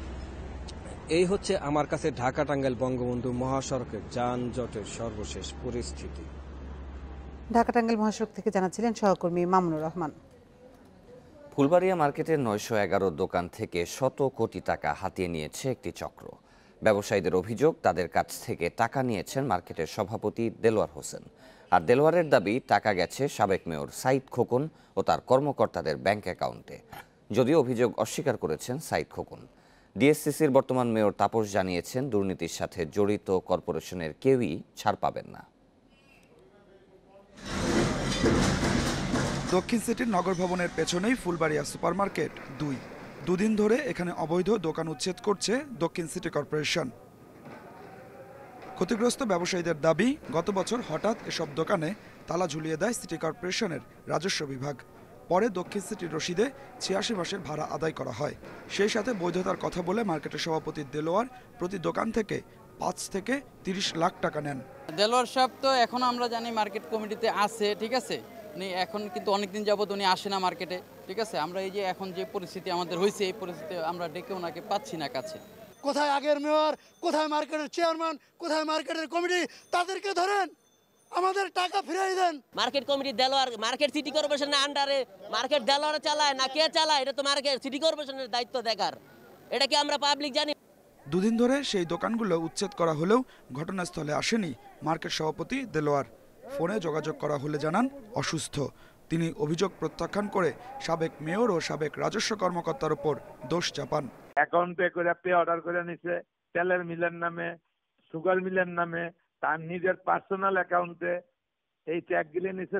এই হচ্ছে আমার কাছে ঢাকা টাঙ্গাইল বঙ্গবন্ধু মহাসড়কের যানজটের সর্বশেষ পরিস্থিতি। ঢাকা টাঙ্গাইল মহাসড়ক থেকে জানাচ্ছিলেন সহকর্মী মামুনুর রহমান। ফুলবাড়িয়া মার্কেটের 911 দোকান থেকে শত কোটি টাকা হাতিয়ে নিয়েছে একটি চক্র। ব্যবসায়ীদের অভিযোগ, তাদের কাছ থেকে টাকা নিয়েছেন মার্কেটের সভাপতি দেলোয়ার হোসেন। আর দেলোয়ারের দাবি টাকা গেছে সাবেক মেয়র সাইদ খোকন ও তার কর্মকর্তাদের ব্যাংক অ্যাকাউন্টে। যদিও অভিযোগ অস্বীকার করেছেন সাইদ খোকন। ডিএসসিসির বর্তমান মেয়র তাপস জানিয়েছেন দুর্নীতির সাথে জড়িত কর্পোরেশনের কেউই ছাড় পাবেন না। দক্ষিণ সিটির নগর ভবনের পেছনেই ফুলবাড়িয়া সুপারমার্কেট 2। দুদিন ধরে এখানে অবৈধ দোকান উচ্ছেদ করছে দক্ষিণ সিটি কর্পোরেশন। ক্ষতিগ্রস্ত ব্যবসায়ীদের দাবি, গত বছর হঠাৎ এসব দোকানে তালা ঝুলিয়ে দেয় সিটি কর্পোরেশনের রাজস্ব বিভাগ। পরে দক্ষিণ সিটির রসিদে 86 মাসের ভাড়া আদায় করা হয়। সেই সাথে বৈধতার কথা বলে মার্কেটের সভাপতি দেলোয়ার প্রতি দোকান থেকে 5 থেকে 30 লাখ টাকা নেন। দেলোয়ার সাহেব তো এখন আমরা জানি মার্কেট কমিটিতে আছে, ঠিক আছে, উনি এখন কিন্তু অনেকদিন যাবত উনি আসে না মার্কেটে, ঠিক আছে। আমরা এই যে এখন যে পরিস্থিতি আমাদের হয়েছে, এই পরিস্থিতি আমরা ডেকে ওনাকে পাচ্ছি না কাছে। কোথায় আগের মেয়র, কোথায় মার্কেটের চেয়ারম্যান, কোথায় মার্কেটের কমিটি, তাদেরকে ধরেন, আমাদের টাকা ফিরিয়ে দেন। Market committee Delwar, market city কর্পোরেশনের আন্ডারে মার্কেট দেলোয়ার চালায় না কে চালায়, এটা তো মার্কেট সিটি কর্পোরেশনের দায়িত্ব দেখার। এটা কি আমরা পাবলিক জানি? দুদিন ধরে সেই দোকানগুলো উচ্ছেদ করা হলেও ঘটনাস্থলে আসেনি মার্কেট সভাপতি দেলোয়ার। ফোনে যোগাযোগ করা হলে জানান অসুস্থ। তিনি অভিযোগ প্রত্যাখ্যান করে সাবেক মেয়র ও সাবেক রাজস্ব কর্মকর্তার উপর দোষ চাপান। অ্যাকাউন্টে করে পে অর্ডার করে নিছে, তেলের মিলের নামে, সুগার মিলের নামে, তার নিজের পার্সোনাল অ্যাকাউন্টে এই চেকগুলি নিছে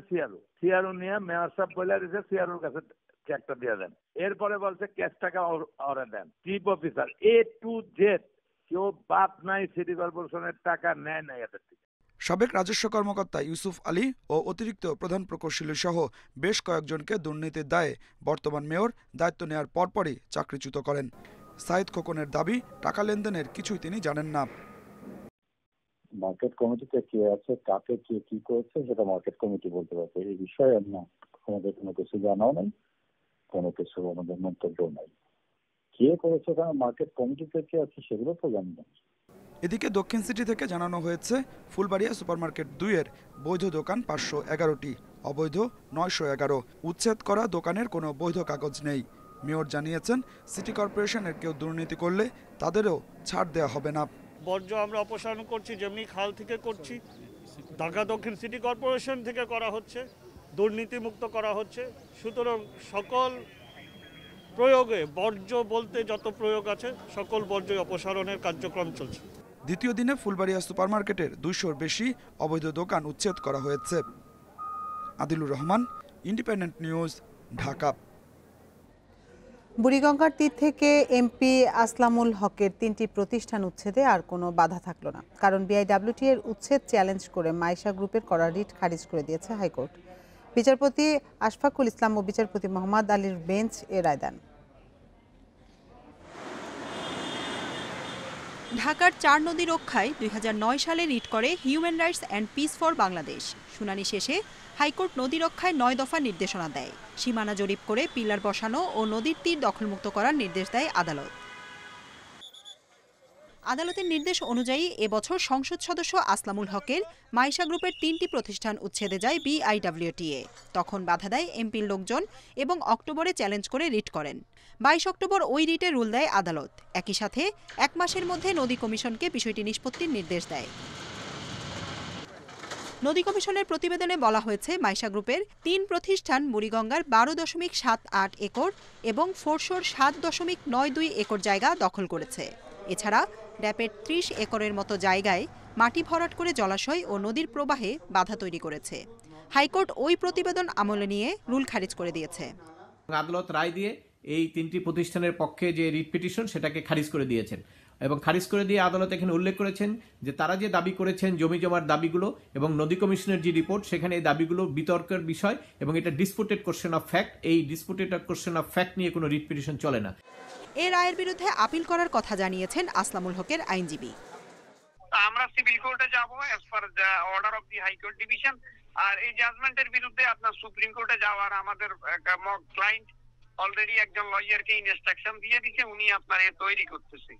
সিআরও নিয়ে মেয়র সাহেব বলে দিয়েছে সিআরওর কাছে চেকটা দিয়ে দেন। এরপরে বলছে ক্যাশ টাকা ওরা দেন। Chief officer A to Z কেউ বাদ নাই, সিটি কর্পোরেশনের টাকা নেয় নাই এদের থেকে। সাবেক রাজস্ব কর্মকর্তা ইউসুফ আলী ও অতিরিক্ত প্রধান প্রকৌশলী সহ বেশ কয়েকজনকে দুর্নীতির দায়ে বর্তমান মেয়র দায়িত্ব নেওয়ার পরপরই চাকরিচ্যুত করেন। সাইদ খোকনের দাবি, টাকা লেনদেনের কিছুই তিনি জানেন না। মার্কেট কমিটিতে কে আছে, কাকে কে কি করেছে সেটা মার্কেট কমিটি বলতে পারবে। এই বিষয়ে আমাদের কোনো কিছু জানাও নাই, কোনো কিছু আমাদের মন্তব্য নাই। কে করেছে কারণ মার্কেট কমিটিতে কে আছে সেগুলো তো জানি না। এদিকে দক্ষিণ সিটি থেকে জানানো হয়েছে ফুলবাড়িয়া সুপারমার্কেট 2-এর বৈধ দোকান 511টি, অবৈধ 911। উচ্ছেদ করা দোকানের কোনো বৈধ কাগজ নেই। মেয়র জানিয়েছেন সিটি কর্পোরেশনের কেউ দুর্নীতি করলে তাদেরও ছাড় দেওয়া হবে না। বর্জ্য আমরা অপসারণ করছি, যেমনি খাল থেকে করছি, ঢাকা দক্ষিণ সিটি কর্পোরেশন থেকে করা হচ্ছে, দুর্নীতিমুক্ত করা হচ্ছে। সুতরাং সকল প্রয়োগে বর্জ্য বলতে যত প্রয়োগ আছে সকল বর্জ্য অপসারণের কার্যক্রম চলছে। দ্বিতীয় দিনে ফুলবাড়িয়া সুপারমার্কেটের 200-র বেশি অবৈধ দোকান উচ্ছেদ করা হয়েছে। Adilur Rahman, Independent News, Dhaka. বুড়িগঙ্গার তীর থেকে এমপি আসলামুল হকের 3টি প্রতিষ্ঠান উচ্ছেদে আর কোনো বাধা থাকলো না, কারণ বিআইডব্লিউটি এর উচ্ছেদ চ্যালেঞ্জ করে মাইশা গ্রুপের করা রিট খারিজ করে দিয়েছে হাইকোর্ট। বিচারপতি আশফাকুল ইসলাম ও বিচারপতি মোহাম্মদ আলীর বেঞ্চ এ রায় দেন। ঢাকার 4 নদী রক্ষায় 2009 সালে রিট করে human rights and piece for Bangladesh. শুনানি শেষে হাইকোর্ট নদী রক্ষায় 9 দফা নির্দেশনা দেয়। সীমানা জরিপ করে পিলার বসানো ও নদীর তীর দখলমুক্ত করার নির্দেশ দেয় আদালত। আদালতের নির্দেশ অনুযায়ী এবছর সংসদ সদস্য আসলামুল হকের মাইশা গ্রুপের 3টি প্রতিষ্ঠান উচ্ছেদে যায় বিআইডব্লিউটিএ। তখন বাধা দেয় এমপির লোকজন এবং অক্টোবরে চ্যালেঞ্জ করে রিট করেন। 22 অক্টোবর ওই রিটে রুল দেয় আদালত। একই সাথে 1 মাসের মধ্যে নদী কমিশনকে বিষয়টি নিষ্পত্তির নির্দেশ দেয়। নদী কমিশনের প্রতিবেদনে বলা হয়েছে, মাইশা গ্রুপের 3 প্রতিষ্ঠান বুড়িগঙ্গার 12.78 একর এবং ফোরশোর 7.92 একর জায়গা দখল করেছে। এছাড়া ড্যাপের 30 একরের মতো জায়গায় মাটি ভরাট করে জলাশয় ও নদীর প্রবাহে বাধা তৈরি করেছে। হাইকোর্ট ওই প্রতিবেদন আমলে নিয়ে রুল খারিজ করে দিয়েছে। আদালত রায় দিয়ে এই 3টি প্রতিষ্ঠানের পক্ষে যে রিট পিটিশন সেটাকে খারিজ করে দিয়েছেন এবং খারিজ করে দিয়ে আদালত এখানে উল্লেখ করেছেন যে তারা যে দাবি করেছেন জমি জমার দাবিগুলো এবং নদী কমিশনের যে রিপোর্ট সেখানে এই দাবিগুলো বিতর্কের বিষয় এবং এটা ডিসপুটেড কোশ্চেন অফ ফ্যাক্ট। এই ডিসপুটেড কোশ্চেন অফ ফ্যাক্ট নিয়ে কোনো রিট পিটিশন চলে না। এই রায়ের বিরুদ্ধে আপিল করার কথা জানিয়েছেন আসলামুল হকের আইনজীবী। আমরা সিভিল কোর্টে যাব as per the order of the high court division, আর এই জাজমেন্টের বিরুদ্ধে আপনার সুপ্রিম কোর্টে যাওয়ার আমাদের ক্লায়েন্ট অলরেডি একজন লয়ারকে ইনস্ট্রাকশন দিয়ে দিয়েছে, উনি আপনার তৈরি করতেছে,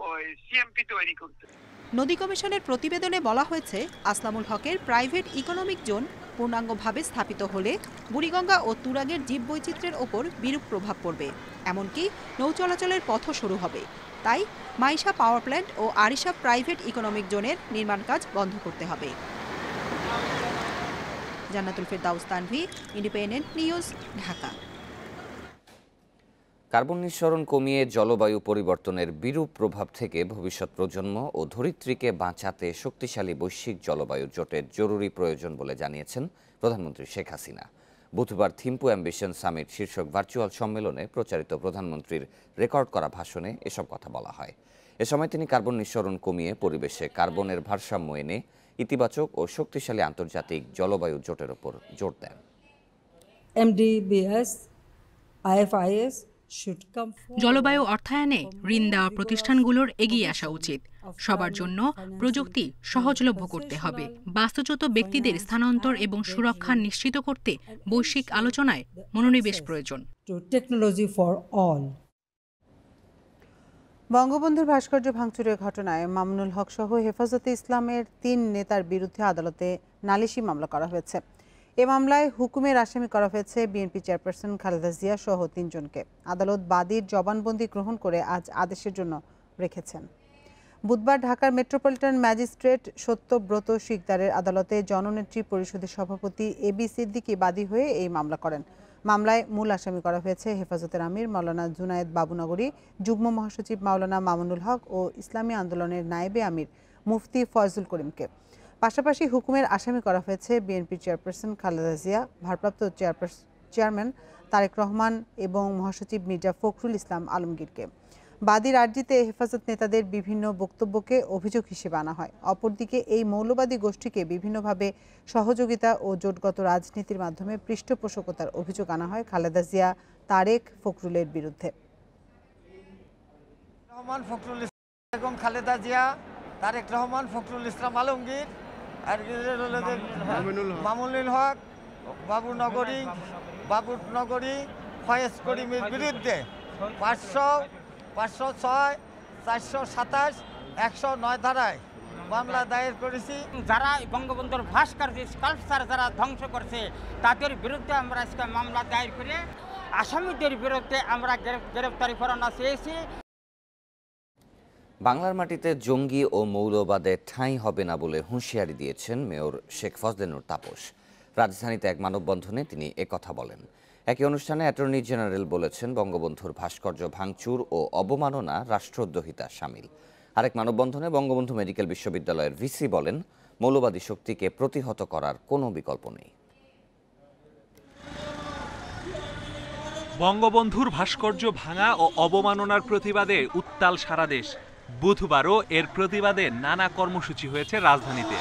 ওই সিএমপি তৈরি করতেছে। নদী কমিশনের প্রতিবেদনে বলা হয়েছে, আসলামুল হকের প্রাইভেট ইকোনমিক জোন পূর্ণাঙ্গভাবে স্থাপিত হলে বুড়িগঙ্গা ও তুরাগের জীববৈচিত্র্যের ওপর বিরূপ প্রভাব পড়বে, এমনকি নৌ চলাচলের পথও শুরু হবে। তাই মাইশা পাওয়ার প্ল্যান্ট ও আরিশা প্রাইভেট ইকোনমিক জোনের নির্মাণ কাজ বন্ধ করতে হবে। জান্নাতুল ফেরদাউস Tanvi, independent News, Dhaka. Carbon নিঃসরণ কমিয়ে জলবায়ু পরিবর্তনের বিরূপ প্রভাব থেকে ভবিষ্যৎ প্রজন্ম ও ধরিত্রীকে বাঁচাতে শক্তিশালী বৈশ্বিক জলবায়ু জোটের জরুরি প্রয়োজন বলে জানিয়েছেন প্রধানমন্ত্রী শেখ হাসিনা। বুধবার থিম্পু অ্যাম্বিশন সামিট শীর্ষক ভার্চুয়াল সম্মেলনে প্রচারিত প্রধানমন্ত্রীর রেকর্ড করা ভাষণে এসব কথা বলা হয়। এ সময় তিনি কার্বন নিঃসরণ কমিয়ে পরিবেশে কার্বনের ভারসাম্য এনে ইতিবাচক ও শক্তিশালী আন্তর্জাতিক জলবায়ু জোটের ওপর জোর দেন। MDBS, IFIS জলবায়ু অর্থায়নে ঋণ দেওয়া প্রতিষ্ঠানগুলোর এগিয়ে আসা উচিত। সবার জন্য প্রযুক্তি সহজলভ্য করতে হবে। বাস্তুচ্যুত ব্যক্তিদের স্থানান্তর এবং সুরক্ষা নিশ্চিত করতে বৈশ্বিক আলোচনায় মনোনিবেশ প্রয়োজন। বঙ্গবন্ধুর ভাস্কর্য ভাঙচুরের ঘটনায় মামুনুল হক সহ হেফাজতে ইসলামের 3 নেতার বিরুদ্ধে আদালতে নালিশি মামলা করা হয়েছে। এ মামলায় হুকুমের আসামি করা হয়েছে বিএনপি চেয়ারপারসন খালেদা জিয়া সহ 3 জনকে। আদালত বাদীর জবানবন্দি গ্রহণ করে আজ আদেশের জন্য রেখেছেন। বুধবার ঢাকার মেট্রোপলিটন ম্যাজিস্ট্রেট সত্যব্রত শিকদারের আদালতে জননেত্রী পরিষদের সভাপতি এবি সিদ্দিকী বাদী হয়ে এই মামলা করেন। মামলায় মূল আসামি করা হয়েছে হেফাজতের আমির মাওলানা জুনায়েদ বাবুনগরী, যুগ্ম মহাসচিব মাওলানা মামুনুল হক ও ইসলামী আন্দোলনের নায়েবে আমির মুফতি ফয়জুল করিমকে। পাশাপাশি হুকুমের আসামি করা হয়েছে বিএনপি চেয়ারপারসন খালেদা জিয়া, ভারপ্রাপ্ত চেয়ারম্যান তারেক রহমান এবং মহাসচিব মির্জা ফখরুল ইসলাম আলমগীরকে। বাদীর আর্জিতে হেফাজত নেতাদের বিভিন্ন বক্তব্যকে অভিযোগ হিসেবে আনা হয়। অপরদিকে এই মৌলবাদী গোষ্ঠীকে বিভিন্নভাবে সহযোগিতা ও জোটগত রাজনীতির মাধ্যমে পৃষ্ঠপোষকতার অভিযোগ আনা হয় খালেদা জিয়া, তারেক, ফখরুলের বিরুদ্ধে। রহমান, ফখরুল ইসলাম এবং খালেদা জিয়া, তারেক রহমান, ফখরুল ইসলাম আলমগীর আর মামুনুল হক, বাবুনগরী, ফয়েজ করিমের বিরুদ্ধে 500, 506, 427, 109 ধারায় মামলা দায়ের করেছি। যারা বঙ্গবন্ধুর ভাস্কর্য স্কাল্পচার যারা ধ্বংস করছে তাদের বিরুদ্ধে আমরা আজকে মামলা দায়ের করে আসামিদের বিরুদ্ধে আমরা গ্রেফতারি পরোয়ানা চেয়েছি। বাংলার মাটিতে জঙ্গি ও মৌলবাদের ঠাঁই হবে না বলে হুঁশিয়ারি দিয়েছেন মেয়র শেখ ফজলে নূর তাপস। রাজধানীতে এক মানববন্ধনে তিনি একথা বলেন। একই অনুষ্ঠানে অ্যাটর্নি জেনারেল বলেছেন, বঙ্গবন্ধুর ভাস্কর্য ভাঙচুর ও অবমাননা রাষ্ট্রদ্রোহিতা শামিল। আরেক মানববন্ধনে বঙ্গবন্ধু মেডিকেল বিশ্ববিদ্যালয়ের ভিসি বলেন, মৌলবাদী শক্তিকে প্রতিহত করার কোনো বিকল্প নেই। বঙ্গবন্ধুর ভাস্কর্য ভাঙা ও অবমাননার প্রতিবাদে উত্তাল সারা দেশ। বুধবারও এর প্রতিবাদে নানা কর্মসূচি হয়েছে রাজধানীতে।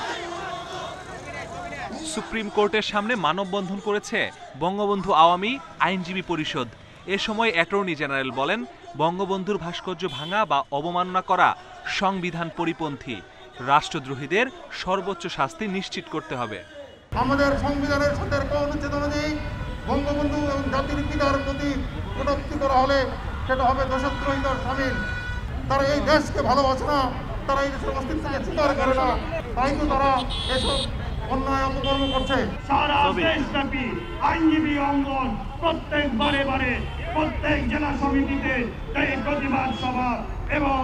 সুপ্রিম কোর্টের সামনে মানববন্ধন করেছে বঙ্গবন্ধু আওয়ামী আইনজীবী পরিষদ। এ সময় অ্যাটর্নি জেনারেল বলেন, বঙ্গবন্ধুর ভাস্কর্য ভাঙা বা অবমাননা করা সংবিধান পরিপন্থী। রাষ্ট্রদ্রোহীদের সর্বোচ্চ শাস্তি নিশ্চিত করতে হবে। আমাদের সংবিধানের 17 অনুচ্ছেদ অনুযায়ী বঙ্গবন্ধু এবং জাতির পিতার প্রতি কটূক্তি করা হলে সেটা হবে দেশদ্রোহিতার শামিল। তারা এই দেশকে ভালোবাসে না, তারা এই দেশের অস্তিত্বকে স্বীকার করে না, তাই তো তারা এসব অন্যায় অপকর্ম করছে। সারা দেশব্যাপী আইনজীবী অঙ্গন প্রত্যেক বারে প্রত্যেক জেলা সমিতিতে এই প্রতিবাদ সভা এবং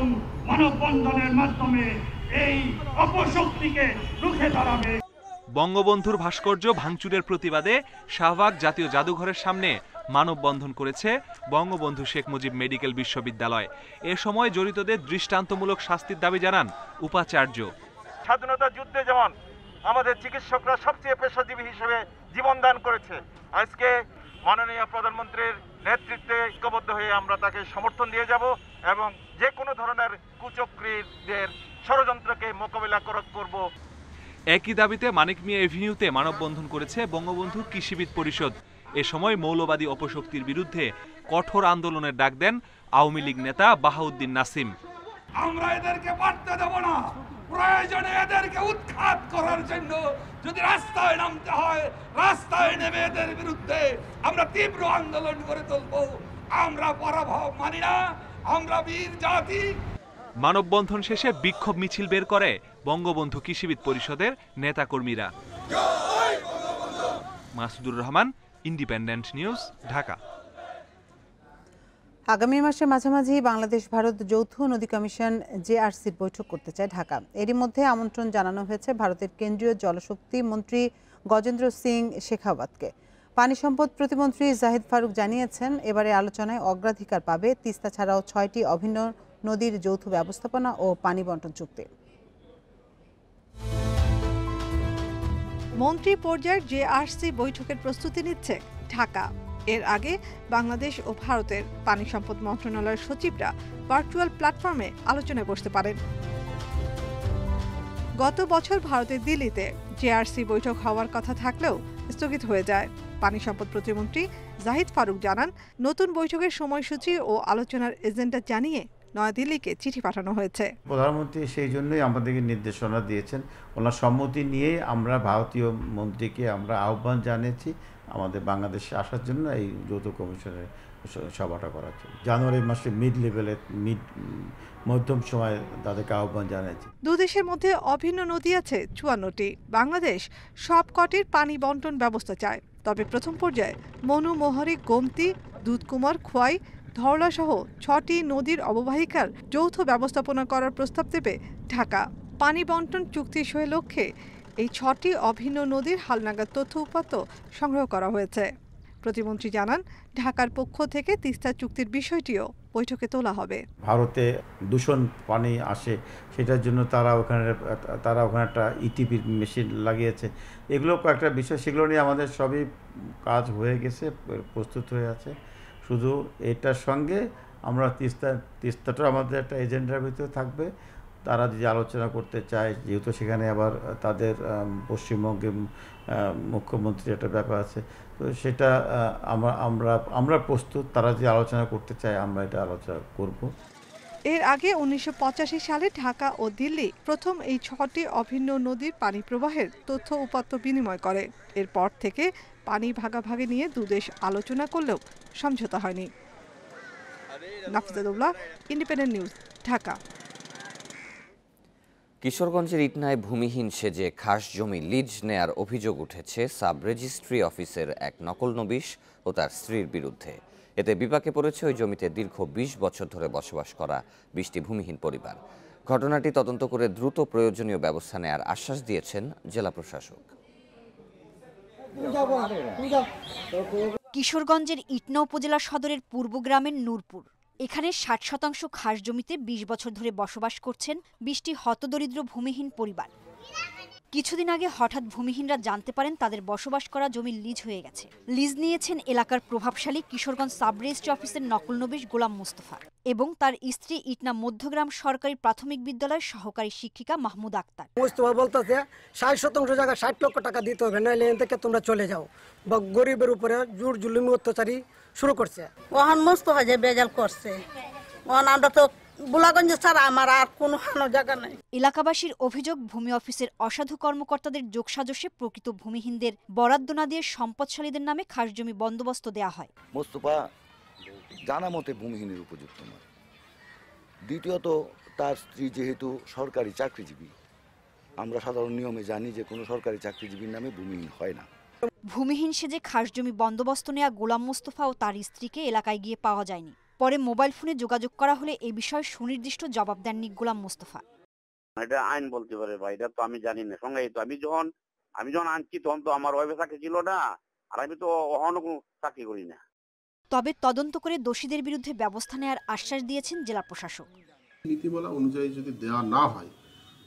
মানববন্ধনের মাধ্যমে এই অপশক্তিকে রুখে দাঁড়াবে। বঙ্গবন্ধুর ভাস্কর্য ভাঙচুরের প্রতিবাদে শাহবাগ জাতীয় জাদুঘরের সামনে মানববন্ধন করেছে বঙ্গবন্ধু শেখ মুজিব মেডিকেল বিশ্ববিদ্যালয়। এ সময় জড়িতদের দৃষ্টান্তমূলক শাস্তির দাবি জানান উপাচার্য। স্বাধীনতা যুদ্ধে যেমন আমাদের চিকিৎসকরা সবচেয়ে পেশাজীবী হিসেবে জীবনদান করেছে, আজকে মাননীয় প্রধানমন্ত্রীর নেতৃত্বে ঐক্যবদ্ধ হয়ে আমরা তাকে সমর্থন দিয়ে যাব এবং যে কোনো ধরনের কুচক্রীদের ষড়যন্ত্রকে মোকাবিলা করব। একই দাবিতে মানিক মিয়া এভিনিউতে মানববন্ধন করেছে বঙ্গবন্ধু কৃষিবিদ পরিষদ। এ সময় মৌলবাদী অপশক্তির বিরুদ্ধে কঠোর আন্দোলনের ডাক দেন আওয়ামী লীগ নেতা বাহাউদ্দিন নাসিম। আমরা এদেরকে বাড়তে দেব না, প্রয়োজনে এদেরকে উৎখাত করার জন্য যদি রাস্তায় নামতে হয়, রাস্তায় নেমে এদের বিরুদ্ধে আমরা তীব্র আন্দোলন করে তুলব। আমরা পরাভব মানি না, আমরা বীর জাতি। মানববন্ধন শেষে বিক্ষোভ মিছিল বের করে বঙ্গবন্ধু কৃষিবিদ পরিষদের নেতাকর্মীরা। Masudur Rahman, Independent News, Dhaka. আগামী মাসের মাঝামাঝি বাংলাদেশ ভারত যৌথ নদী কমিশন জেআরসির বৈঠক করতে চায় ঢাকা। এরই মধ্যে আমন্ত্রণ জানানো হয়েছে ভারতের কেন্দ্রীয় জলশক্তি মন্ত্রী গজেন্দ্র সিং শেখাওয়াতকে। পানি সম্পদ প্রতিমন্ত্রী জাহিদ ফারুক জানিয়েছেন, এবারে আলোচনায় অগ্রাধিকার পাবে তিস্তা ছাড়াও 6টি অভিন্ন নদীর যৌথ ব্যবস্থাপনা ও পানি বন্টন চুক্তি। মন্ত্রী পর্যায়ের জেআরসি বৈঠকের প্রস্তুতি নিচ্ছে ঢাকা। এর আগে বাংলাদেশ ও ভারতের পানি সম্পদ মন্ত্রণালয়ের সচিবরা ভার্চুয়াল প্ল্যাটফর্মে আলোচনায় বসতে পারেন। গত বছর ভারতের দিল্লিতে জেআরসি বৈঠক হওয়ার কথা থাকলেও স্থগিত হয়ে যায়। পানি সম্পদ প্রতিমন্ত্রী জাহিদ ফারুক জানান, নতুন বৈঠকের সময়সূচি ও আলোচনার এজেন্ডা জানিয়ে নয়াদিল্লিকে চিঠি পাঠানো হয়েছে। প্রধানমন্ত্রী সেই জন্যই আমাদেরকে নির্দেশনা দিয়েছেন। ওনার সম্মতি নিয়ে আমরা ভারতীয় মন্ত্রীকে আমরা আহ্বান জানিয়েছি আমাদের বাংলাদেশে আসার জন্য, এই যৌথ কমিশনের সভাটা করার জন্য। জানুয়ারি মাসে মধ্যম সময় তাদেরকে আহ্বান জানিয়েছি। দুদেশের মধ্যে অভিন্ন নদী আছে 54টি। বাংলাদেশ সবকটির পানি বন্টন ব্যবস্থা চায়, তবে প্রথম পর্যায়ে মনু, মোহরী, গোমতী, দুধকুমার, খোয়াই, ধরলা সহ 6টি নদীর অববাহিকার যৌথ ব্যবস্থাপনা করার প্রস্তাব দেবে ঢাকা। পানি বন্টন চুক্তি সই লক্ষ্যে এই 6টি অভিন্ন নদীর হালনাগাদ তথ্য উপাত্ত সংগ্রহ করা হয়েছে। প্রতিমন্ত্রী জানান, ঢাকার পক্ষ থেকে তিস্তা চুক্তির বিষয়টিও বৈঠকে তোলা হবে। ভারতে দূষণ পানি আসে, সেটার জন্য তারা ওখানে একটা ইটিপি মেশিন লাগিয়েছে। এগুলো কয়েকটা বিষয়, সেগুলো নিয়ে আমাদের সবই কাজ হয়ে গেছে, প্রস্তুত হয়ে আছে। শুধু এটার সঙ্গে আমরা তিস্তাটা আমাদের একটা এজেন্ডার ভিতরে থাকবে। তারা যদি আলোচনা করতে চায়, যেহেতু সেখানে আবার তাদের পশ্চিমবঙ্গের মুখ্যমন্ত্রী একটা ব্যাপার আছে, তো সেটা আমরা প্রস্তুত। তারা যদি আলোচনা করতে চায়, আমরা এটা আলোচনা করব। এর আগে 1985 সালে ঢাকা ও দিল্লি প্রথম এই 6টি অভিন্ন নদীর পানি প্রবাহের তথ্য উপাত্ত বিনিময় করে। এরপর থেকে পানি ভাগাভাগি নিয়ে দুদেশ আলোচনা করলেও সমঝোতা হয়নি। নাফিজাতুল্লাহ, ইন্ডিপেন্ডেন্ট নিউজ, ঢাকা। কিশোরগঞ্জের ইটনায় ভূমিহীন সেজে খাস জমি লিজ নেয়ার অভিযোগ উঠেছে সাব রেজিস্ট্রি অফিসের এক নকল নবিশ ও তার স্ত্রীর বিরুদ্ধে। এতে বিপাকে পড়েছে ওই জমিতে দীর্ঘ 20 বছর ধরে বসবাস করা 20টি ভূমিহীন পরিবার। ঘটনাটি তদন্ত করে দ্রুত প্রয়োজনীয় ব্যবস্থা নেয়ার আশ্বাস দিয়েছেন জেলা প্রশাসক। কিশোরগঞ্জের ইটনা উপজেলা সদরের পূর্ব গ্রামের নূরপুর। এখানে ৬০% খাস জমিতে ২০ বছর ধরে বসবাস করছেন ২০টি হতদরিদ্র ভূমিহীন পরিবার। কিছুদিন আগে হঠাৎ ভূমিহীনরা জানতে পারেন তাদের বসবাস করা জমি লিজ হয়ে গেছে। লিজ নিয়েছেন এলাকার প্রভাবশালী কিশোরগঞ্জ সাব রেজিস্ট্রি অফিসের নকলনবিশ গোলাম মোস্তফা এবং তার স্ত্রী ইটনা মধ্যগ্রাম সরকারি প্রাথমিক বিদ্যালয়ের সহকারী শিক্ষিকা মাহমুদ আক্তার। মোস্তফা বলতেছে ৬০% জায়গা ৬০ লক্ষ টাকা দিতে হবে, নাহলে এখান থেকে তোমরা চলে যাও। বা গরিবের উপরে জোর জুলুমি অত্যাচারী শুরু করছে। ওহান মোস্তফা যে বেজাল করছে, ওহান আমরা তো বুলাগঞ্জ ছাড়া আমার আর কোনো জায়গা নাই। এলাকাবাসীর অভিযোগ, ভূমি অফিসের অসাধু কর্মকর্তাদের যোগসাজশে প্রকৃত ভূমিহীনদের বরাদ্দ না দিয়ে সম্পদশালীদের নামে খাস জমি বন্দোবস্ত দেয়া হয়। মোস্তফা জানা মতে ভূমিহীনের উপযুক্ত নয়। দ্বিতীয়ত, তার স্ত্রী যেহেতু সরকারি চাকরিজীবী, আমরা সাধারণ নিয়মে জানি যে কোনো সরকারি চাকরিজীবীর নামে ভূমিহীন হয় না। ভূমিহীন সেজে খাস জমি বন্দোবস্ত নেওয়া গোলাম মোস্তফা ও তার স্ত্রীকে এলাকায় গিয়ে পাওয়া যায়নি। পরে মোবাইল ফোনে যোগাযোগ করা হলে এই বিষয়ে সুনির্দিষ্ট জবাব দেননি গোলাম মোস্তফা। এটা আইন বলতে পারে ভাই, এটা তো আমি জানি না। সঙ্গে তো আমি যখন আনছি তখন তো আমার ওয়াইফে চাকরি ছিল না, আর আমি তো অন্য কোনো চাকরি করি না। তবে তদন্ত করে দোষীদের বিরুদ্ধে ব্যবস্থা নেওয়ার আশ্বাস দিয়েছেন জেলা প্রশাসক। নীতিমালা অনুযায়ী যদি দেওয়া না হয়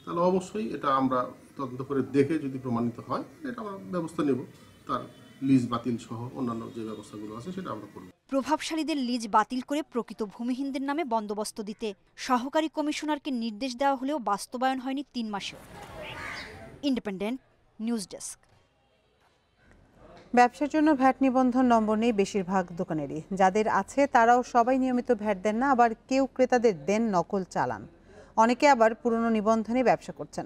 তাহলে অবশ্যই এটা আমরা তদন্ত করে দেখে যদি প্রমাণিত হয় এটা আমরা ব্যবস্থা নেব। তার লিজ বাতিল সহ অন্যান্য যে ব্যবস্থাগুলো আছে সেটা আমরা করব। প্রভাবশালীদের লিজ বাতিল করে প্রকৃত ভূমিহীনদের নামে বন্দোবস্ত দিতে সহকারী কমিশনারকে নির্দেশ দেওয়া হলেও বাস্তবায়ন হয়নি ৩ মাসেও। Independent News desk. ব্যবসার জন্য ভ্যাট নিবন্ধন নম্বর নেই বেশিরভাগ দোকানেরই। যাদের আছে তারাও সবাই নিয়মিত ভ্যাট দেন না, আবার কেউ ক্রেতাদের দেন নকল চালান। অনেকে আবার পুরনো নিবন্ধনে ব্যবসা করছেন।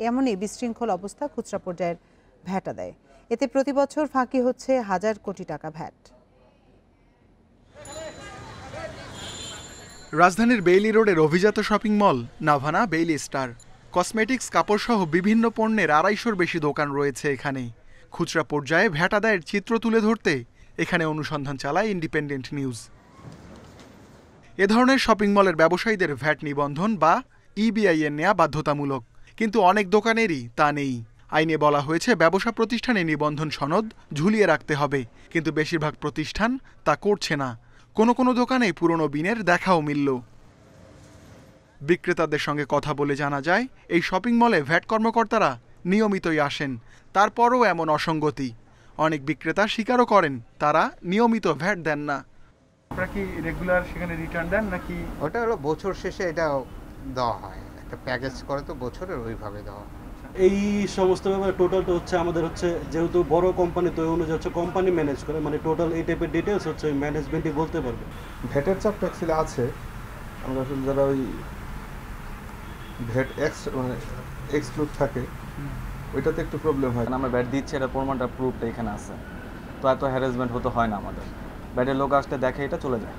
এমনই বিশৃঙ্খল অবস্থা খুচরা পর্যায়ের ভ্যাট আদায়। এতে প্রতি বছর ফাঁকি হচ্ছে হাজার কোটি টাকা ভ্যাট। রাজধানীর বেইলি রোডের অভিজাত shopping mall Navana Bailey Star. Cosmetics, কাপড়সহ বিভিন্ন পণ্যের ২৫০-র বেশি দোকান রয়েছে এখানে। খুচরা পর্যায়ে ভ্যাট আদায়ের চিত্র তুলে ধরতে এখানে অনুসন্ধান চালায় ইন্ডিপেন্ডেন্ট নিউজ। এ ধরনের শপিং মলের ব্যবসায়ীদের ভ্যাট নিবন্ধন বা ইবিআইএন নেওয়া বাধ্যতামূলক, কিন্তু অনেক দোকানেরই তা নেই। আইনে বলা হয়েছে ব্যবসা প্রতিষ্ঠানে নিবন্ধন সনদ ঝুলিয়ে রাখতে হবে, কিন্তু বেশিরভাগ প্রতিষ্ঠান তা করছে না। কোনো কোনো দোকানে পুরনো বিনের দেখাও মিলল। বিক্রেতাদের সঙ্গে কথা বলে জানা যায় এই শপিং মলে ভ্যাট কর্মকর্তারা নিয়মিতই আসেন, তারপরও এমন অসঙ্গতি। অনেক বিক্রেতা স্বীকারও করেন তারা নিয়মিত ভ্যাট দেন না। আপনারা কি রেগুলার সেখানে রিটার্ন দেন নাকি? ওটা হলো বছর শেষে এটা দেওয়া হয়, একটা প্যাকেজ করে তো বছরের ওইভাবে দেওয়া হয়। এই সমস্ত ব্যাপারে টোটালটা হচ্ছে আমাদের হচ্ছে যেহেতু বড় কোম্পানি, তো অনুযায়ী হচ্ছে কোম্পানি ম্যানেজ করে, মানে টোটাল এই টাইপের ডিটেলস হচ্ছে ম্যানেজমেন্টই বলতে পারবে। ভ্যাটের চাপ অ্যাকচুয়ালি আছে, আমরা আসলে যারা ওই ভ্যাট এক্সক্লুড থাকে ওইটাতে একটু প্রবলেম হয়। আমরা ব্যাট দিচ্ছি, এটা প্রমাণটা প্রুফটা এখানে আছে, তো এত হ্যারাসমেন্ট হতে হয় না আমাদের। ব্যাটের লোক আসতে দেখে এটা চলে যায়।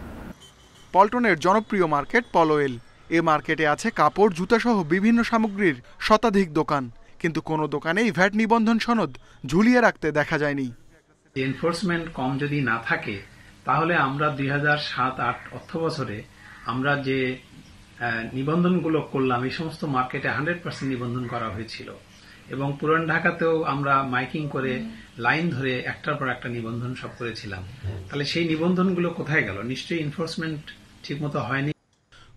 পল্টনের জনপ্রিয় মার্কেট পলোয়েল। এ মার্কেটে আছে কাপড়, জুতাসহ বিভিন্ন সামগ্রীর শতাধিক দোকান, কিন্তু কোনো দোকানেই ভ্যাট নিবন্ধন সনদ ঝুলিয়ে রাখতে দেখা যায়নি। এনফোর্সমেন্ট কম যদি না থাকে তাহলে আমরা 2007-08 অর্থ বছরে আমরা যে নিবন্ধনগুলো করলাম এই সমস্ত মার্কেটে 100% নিবন্ধন করা হয়েছিল, এবং পুরান ঢাকাতেও আমরা মাইকিং করে লাইন ধরে একটার পর একটা নিবন্ধন সব করেছিলাম। তাহলে সেই নিবন্ধনগুলো কোথায় গেল? নিশ্চয়ই এনফোর্সমেন্ট ঠিকমতো হয়নি।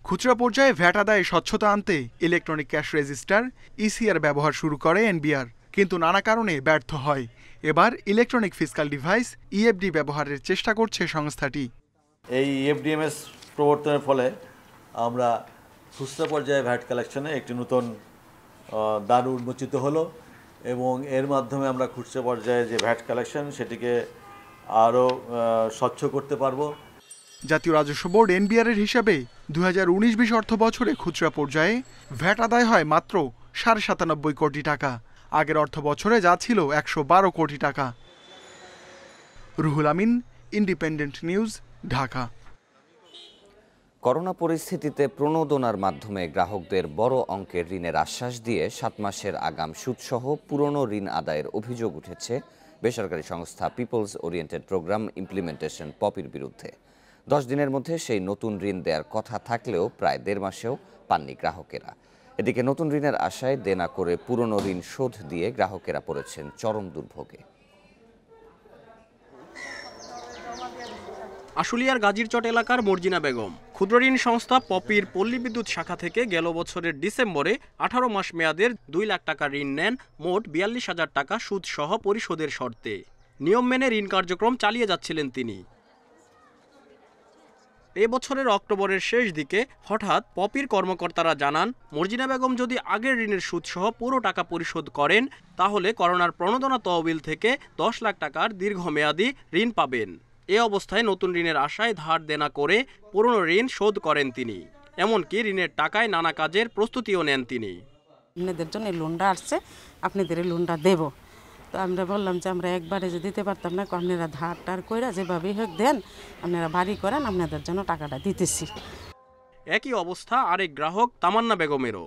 খুচরা পর্যায়ে ভ্যাট আদায়ে স্বচ্ছতা আনতে ইলেকট্রনিক ক্যাশ রেজিস্টার ইসিআর ব্যবহার শুরু করে এনবিআর, কিন্তু নানা কারণে ব্যর্থ হয়। এবার ইলেকট্রনিক ফিসকাল ডিভাইস ইএফডি ব্যবহারের চেষ্টা করছে সংস্থাটি। এই ইএফডিএমএস প্রবর্তনের ফলে আমরা খুচরা পর্যায়ে ভ্যাট কালেকশনে একটি নতুন দ্বার উন্মোচিত হলো, এবং এর মাধ্যমে আমরা খুচরা পর্যায়ে যে ভ্যাট কালেকশন সেটিকে আরও স্বচ্ছ করতে পারবো। জাতীয় রাজস্ব বোর্ড এনবিআরের হিসাবে 2019-20 অর্থ বছরে খুচরা পর্যায়ে ভ্যাট আদায় হয় মাত্র 97.5 কোটি টাকা। আগের অর্থ বছরে যা ছিল 112 কোটি টাকা। Ruhul Amin, independent News, Dhaka. Corona পরিস্থিতিতে প্রণোদনার মাধ্যমে গ্রাহকদের বড় অঙ্কের ঋণের আশ্বাস দিয়ে 7 মাসের আগাম সুদসহ পুরনো ঋণ আদায়ের অভিযোগ উঠেছে বেসরকারি সংস্থা পিপলস ওরিয়েন্টেড প্রোগ্রাম ইমপ্লিমেন্টেশন পপির বিরুদ্ধে। 10 দিনের মধ্যে সেই নতুন ঋণ দেওয়ার কথা থাকলেও প্রায় 1.5 মাসেও পাননি গ্রাহকেরা। এদিকে নতুন ঋণের আশায় দেনা করে পুরনো ঋণ শোধ দিয়ে গ্রাহকেরা পড়েছেন চরম দুর্ভোগে। আশুলিয়ার গাজীরচট এলাকার মর্জিনা বেগম ক্ষুদ্রঋণ সংস্থা পপির পল্লী বিদ্যুৎ শাখা থেকে গেল বছরের ডিসেম্বরে 18 মাস মেয়াদের 2 লাখ টাকা ঋণ নেন মোট 42,000 টাকা সুদ সহ পরিশোধের শর্তে। নিয়ম মেনে ঋণ কার্যক্রম চালিয়ে যাচ্ছিলেন তিনি। এ বছরের অক্টোবরের শেষ দিকে হঠাৎ পপির কর্মকর্তারা জানান মর্জিনা বেগম যদি আগের ঋণের সুদ সহ পুরো টাকা পরিশোধ করেন তাহলে করোনার প্রণোদনা তহবিল থেকে 10 লাখ টাকার দীর্ঘমেয়াদী ঋণ পাবেন। এ অবস্থায় নতুন ঋণের আশায় ধার দেনা করে পুরনো ঋণ শোধ করেন তিনি। এমনকি ঋণের টাকায় নানা কাজের প্রস্তুতিও নেন তিনি। আপনাদের জন্য লোনটা আসছে, আপনাদের লোনটা দেব। তো আমরা বললাম যে আমরা একবারে যে দিতে পারতাম না, আপনারা ধার টার কইরা যেভাবেই হোক দেন, আপনারা বাড়ি করেন, আপনাদের জন্য টাকাটা দিতেছি। একই অবস্থা আরেক গ্রাহক তামান্না বেগমেরও।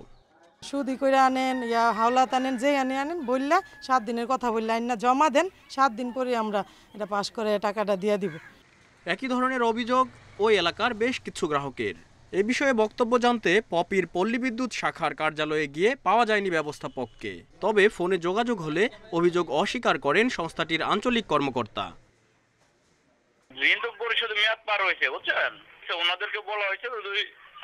সুদি করে আনেন ইয়া হাওলাত আনেন, যে আনেন বললা 7 দিনের কথা বললা না জমা দেন, 7 দিন পরে আমরা এটা পাস করে টাকাটা দিয়ে দিব। একই ধরনের অভিযোগ ওই এলাকার বেশ কিছু গ্রাহকের। এ বিষয়ে বক্তব্য জানতে পপির পল্লী বিদ্যুৎ শাখার কার্যালয়ে গিয়ে পাওয়া যায়নি ব্যবস্থাপককে। তবে ফোনে যোগাযোগ হলে অভিযোগ অস্বীকার করেন সংস্থাটির আঞ্চলিক কর্মকর্তা। ঋণ তো পরিশোধের মেয়াদ পার হয়েছে, বুঝছেন, ওনাদেরকে বলা হয়েছে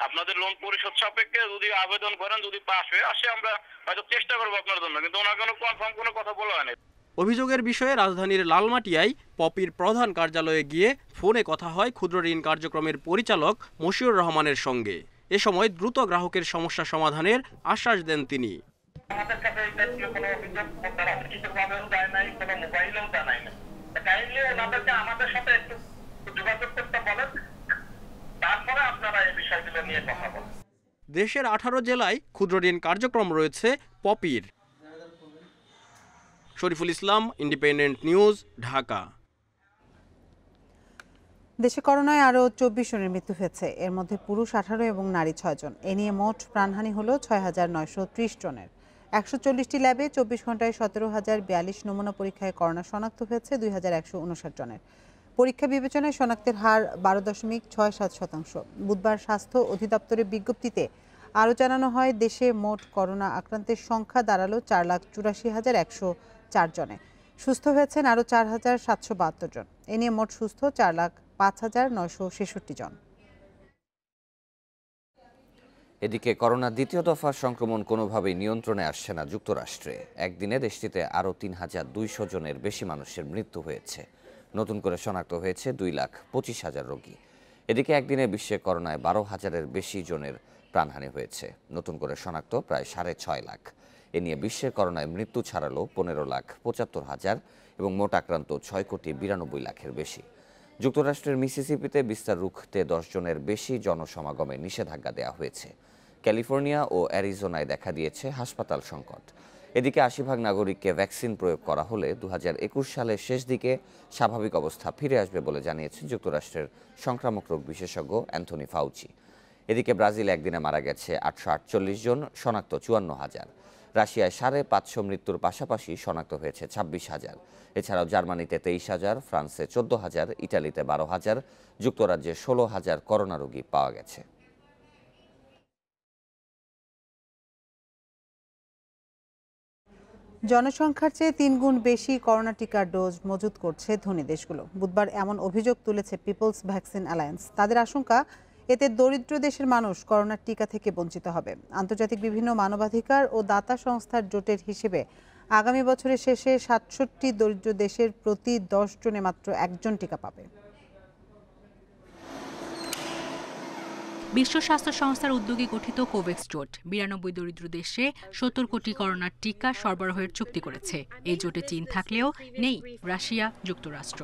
আপনাদের লোন পরিশোধ সাপেক্ষে যদি আবেদন করেন, যদি পাস হয়ে আসে আমরা হয়তো চেষ্টা করবো আপনার জন্য, কিন্তু ওনার কোনো কনফার্ম কোনো কথা বলা হয়নি। অভিযোগের বিষয়ে রাজধানীর লালমাটিয়ায় পপির প্রধান কার্যালয়ে গিয়ে ফোনে কথা হয় ক্ষুদ্র ঋণ কার্যক্রমের পরিচালক মশিউর রহমানের সঙ্গে। এ সময় দ্রুত গ্রাহকের সমস্যা সমাধানের আশ্বাস দেন তিনি। দেশের 18 জেলায় ক্ষুদ্র ঋণ কার্যক্রম রয়েছে পপির। Shariful Islam, independent News, Dhaka. দেশে করোনায় আরও 24 জনের মৃত্যু হয়েছে। এর মধ্যে পুরুষ 18 এবং নারী 6 জন। এ নিয়ে মোট প্রাণহানি হল 6,930 জনের। 140টি ল্যাবে 24 ঘন্টায় 17,042 নমুনা পরীক্ষায় করোনা শনাক্ত হয়েছে 2,159 জনের। পরীক্ষা বিবেচনায় শনাক্তের হার 12.67%। বুধবার স্বাস্থ্য অধিদপ্তরের বিজ্ঞপ্তিতে আরও জানানো হয়, দেশে মোট করোনা আক্রান্তের সংখ্যা দাঁড়ালো 4,84,104 জনে। সুস্থ হয়েছেন আরও 4,772 জন। এ নিয়ে মোট সুস্থ 4,05,966 জন। এদিকে করোনার দ্বিতীয় দফার সংক্রমণ কোনোভাবেই নিয়ন্ত্রণে আসছে না যুক্তরাষ্ট্রে। একদিনে দেশটিতে আরও 3,200 জনের বেশি মানুষের মৃত্যু হয়েছে। নতুন করে শনাক্ত হয়েছে 2,25,000 রোগী। এদিকে একদিনে বিশ্বে করোনায় 12,000-এর বেশি জনের প্রাণহানি হয়েছে। নতুন করে শনাক্ত প্রায় 6.5 লাখ। এ নিয়ে বিশ্বে করোনায় মৃত্যু ছাড়ালো 15,75,000 এবং মোট আক্রান্ত 6,92,00,000-এর বেশি। যুক্তরাষ্ট্রের মিসিসিপিতে বিস্তার রুখতে 10 জনের বেশি জনসমাগমে নিষেধাজ্ঞা দেওয়া হয়েছে। ক্যালিফোর্নিয়া ও অ্যারিজোনায় দেখা দিয়েছে হাসপাতাল সংকট। এদিকে 80 ভাগ নাগরিককে ভ্যাকসিন প্রয়োগ করা হলে 2021 সালের শেষ দিকে স্বাভাবিক অবস্থা ফিরে আসবে বলে জানিয়েছেন যুক্তরাষ্ট্রের সংক্রামক রোগ বিশেষজ্ঞ অ্যান্থনি ফাউচি। এদিকে ব্রাজিল একদিনে মারা গেছে 848 জন, শনাক্ত 54,000। রাশিয়ায় 550 মৃত্যুর পাশাপাশি শনাক্ত হয়েছে 26,000। এছাড়াও জার্মানিতে 23,000, ফ্রান্সে 14,000, ইটালিতে 12,000, যুক্তরাজ্যে 16,000 করোনা রোগী পাওয়া গেছে। জনসংখ্যার চেয়ে 3 গুণ বেশি করোনা টিকার ডোজ মজুত করছে ধনী দেশগুলো। বুধবার এমন অভিযোগ তুলেছে পিপলস ভ্যাকসিন অ্যালায়েন্স। তাদের আশঙ্কা, এতে দরিদ্র দেশের মানুষ করোনার টিকা থেকে বঞ্চিত হবে। আন্তর্জাতিক বিভিন্ন মানবাধিকার ও দাতা সংস্থার জোটের হিসেবে আগামী বছরের শেষে 67টি দরিদ্র দেশের প্রতি 10 জনে মাত্র 1 জন টিকা পাবে। বিশ্ব স্বাস্থ্য সংস্থার উদ্যোগে গঠিত কোভ্যাক্স জোট 92 দরিদ্র দেশে 70 কোটি করোনার টিকা সরবরাহের চুক্তি করেছে। এই জোটে চীন থাকলেও নেই রাশিয়া, যুক্তরাষ্ট্র।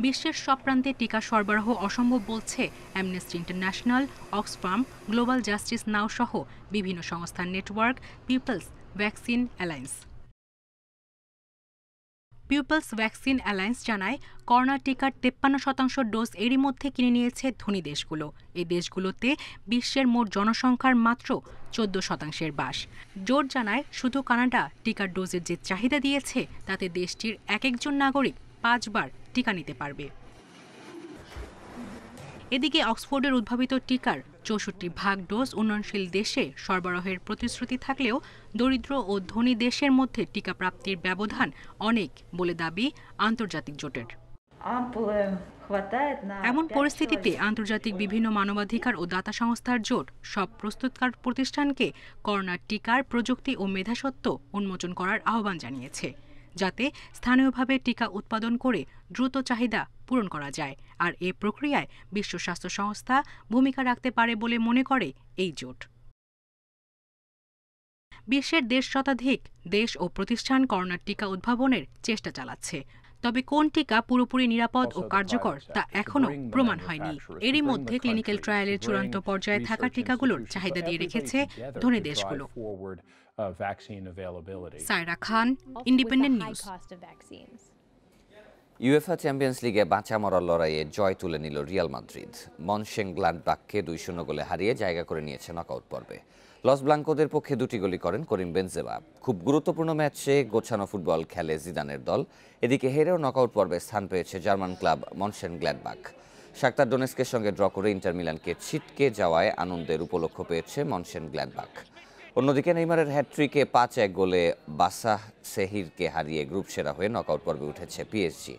বিশ্বের সব প্রান্তে টিকা সরবরাহ অসম্ভব বলছে Amnesty International, Oxfam, Global Justice Now সহ বিভিন্ন সংস্থার network People's Vaccine Alliance. People's Vaccine Alliance জানায়, করোনা টিকার 53% ডোজ এরই মধ্যে কিনে নিয়েছে ধনী দেশগুলো। এই দেশগুলোতে বিশ্বের মোট জনসংখ্যার মাত্র 14% বাস। জোট জানায়, শুধু কানাডা টিকার ডোজের যে চাহিদা দিয়েছে তাতে দেশটির এক একজন নাগরিক 5 বার টিকা নিতে পারবে। এদিকে অক্সফোর্ডের উদ্ভাবিত টিকার 64 ভাগ ডোজ উন্নয়নশীল দেশে সরবরাহের প্রতিশ্রুতি থাকলেও দরিদ্র ও ধনী দেশের মধ্যে টিকা প্রাপ্তির ব্যবধান অনেক বলে দাবি আন্তর্জাতিক জোটের। এমন পরিস্থিতিতে আন্তর্জাতিক বিভিন্ন মানবাধিকার ও দাতা সংস্থার জোট সব প্রস্তুতকার প্রতিষ্ঠানকে করোনার টিকার প্রযুক্তি ও মেধাসত্ত্ব উন্মোচন করার আহ্বান জানিয়েছে, যাতে স্থানীয়ভাবে টিকা উৎপাদন করে দ্রুত চাহিদা পূরণ করা যায়। আর এই প্রক্রিয়ায় বিশ্ব স্বাস্থ্য সংস্থা ভূমিকা রাখতে পারে বলে মনে করে এই জোট। বিশ্বের 1.5 শতাধিক দেশ ও প্রতিষ্ঠান করোনার টিকা উদ্ভাবনের চেষ্টা চালাচ্ছে। তবে কোন টিকা পুরোপুরি নিরাপদ ও কার্যকর তা এখনো প্রমাণ হয়নি। এরই মধ্যে ক্লিনিক্যাল ট্রায়ালের চূড়ান্ত পর্যায়ে থাকা টিকাগুলোর চাহিদা দিয়ে রেখেছে ধনী দেশগুলো। সায়রা খান, ইন্ডিপেন্ডেন্ট নিউজ। ইউএফা চ্যাম্পিয়ন্স লিগে বাঁচা মরার লড়াইয়ে জয় তুলে নিল রিয়াল মাদ্রিদ। মনশেনগ্লাডবাখকে 2-0 গোলে হারিয়ে জায়গা করে নিয়েছে নকআউট পর্বে। লস ব্লাঙ্কোদের পক্ষে 2টি গোলই করেন করিম বেনজেমা। খুব গুরুত্বপূর্ণ ম্যাচে গোছানো ফুটবল খেলে জিদানের দল। এদিকে হেরেও নকআউট পর্বে স্থান পেয়েছে জার্মান ক্লাব মনশেনগ্লাডবাখ। শাখতার ডোনেস্কের সঙ্গে ড্র করে ইন্টার মিলানকে ছিটকে যাওয়ায় আনন্দের উপলক্ষ পেয়েছে মনশেনগ্লাডবাখ। অন্যদিকে নেইমারের হ্যাটট্রিকে 5-1 গোলে বাসাহ সেহিরকে হারিয়ে গ্রুপ সেরা হয়ে নকআউট পর্বে উঠেছে পিএসজি।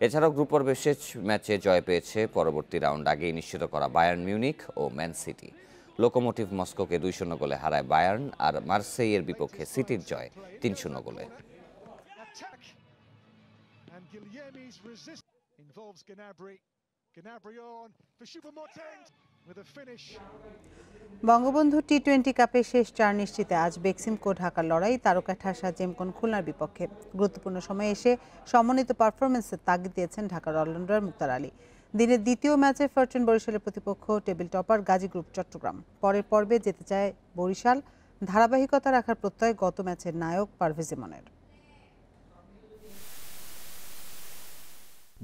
এছাড়াও গ্রুপ পর্বের শেষ ম্যাচে জয় পেয়েছে পরবর্তী রাউন্ড আগেই নিশ্চিত করা বায়ার্ন মিউনিখ ও ম্যান সিটি। লোকোমোটিভ মস্কোকে 2-0 গোলে হারায় বায়ার্ন, আর মার্সেইয়ের বিপক্ষে সিটির জয় 3-0 গোলে। বঙ্গবন্ধু টি-20 কাপের শেষ 4 নিশ্চিতে আজ বেক্সিমকো ঢাকার লড়াই তারকা ঠাসা জেমকন খুলনার বিপক্ষে। গুরুত্বপূর্ণ সময়ে এসে সমন্বিত পারফরমেন্সের তাগিদ দিয়েছেন ঢাকার অলরাউন্ডার মুক্তার আলী। দিনের দ্বিতীয় ম্যাচে ফরচুন বরিশালের প্রতিপক্ষ table topper Gazi group Chattogram. পরের পর্বে যেতে চায় বরিশাল। ধারাবাহিকতা রাখার প্রত্যয় গত ম্যাচের নায়ক পারভেজ ইমনের।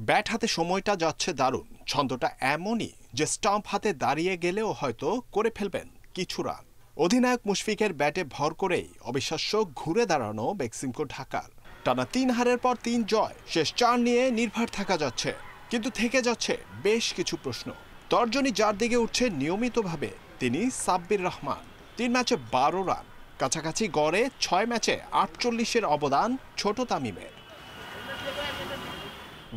ব্যাট হাতে সময়টা যাচ্ছে দারুণ। ছন্দটা এমনই যে স্টাম্প হাতে দাঁড়িয়ে গেলেও হয়তো করে ফেলবেন কিছু রান। অধিনায়ক মুশফিকের ব্যাটে ভর করেই অবিশ্বাস্য ঘুরে দাঁড়ানো বেক্সিমকো ঢাকার। টানা 3 হারের পর 3 জয়, শেষ 4 নিয়ে নির্ভর থাকা যাচ্ছে। কিন্তু থেকে যাচ্ছে বেশ কিছু প্রশ্ন। তর্জনী যার দিকে উঠছে নিয়মিতভাবে তিনি সাব্বির রহমান। 3 ম্যাচে 12 রান, কাছাকাছি গড়ে 6 ম্যাচে 48-এর অবদান ছোট তামিমের।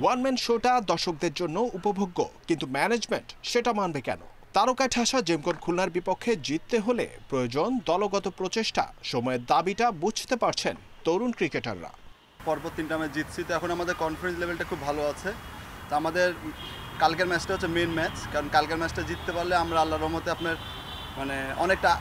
ওয়ানম্যান শোটা দর্শকদের জন্য উপভোগ্য, কিন্তু ম্যানেজমেন্ট সেটা মানবে কেন? তারকায় ঠাসা জেমকন খুলনার বিপক্ষে জিততে হলে প্রয়োজন দলগত প্রচেষ্টা। সময়ের দাবিটা বুঝতে পারছেন তরুণ ক্রিকেটাররা। পরপর 3টা ম্যাচ জিতছি, তো এখন আমাদের কনফিডেন্স লেভেলটা খুব ভালো আছে। তো আমাদের কালকের ম্যাচটা হচ্ছে মেন ম্যাচ, কারণ কালকের ম্যাচটা জিততে পারলে আমরা আল্লাহর রহমতে আপনার অনেকটা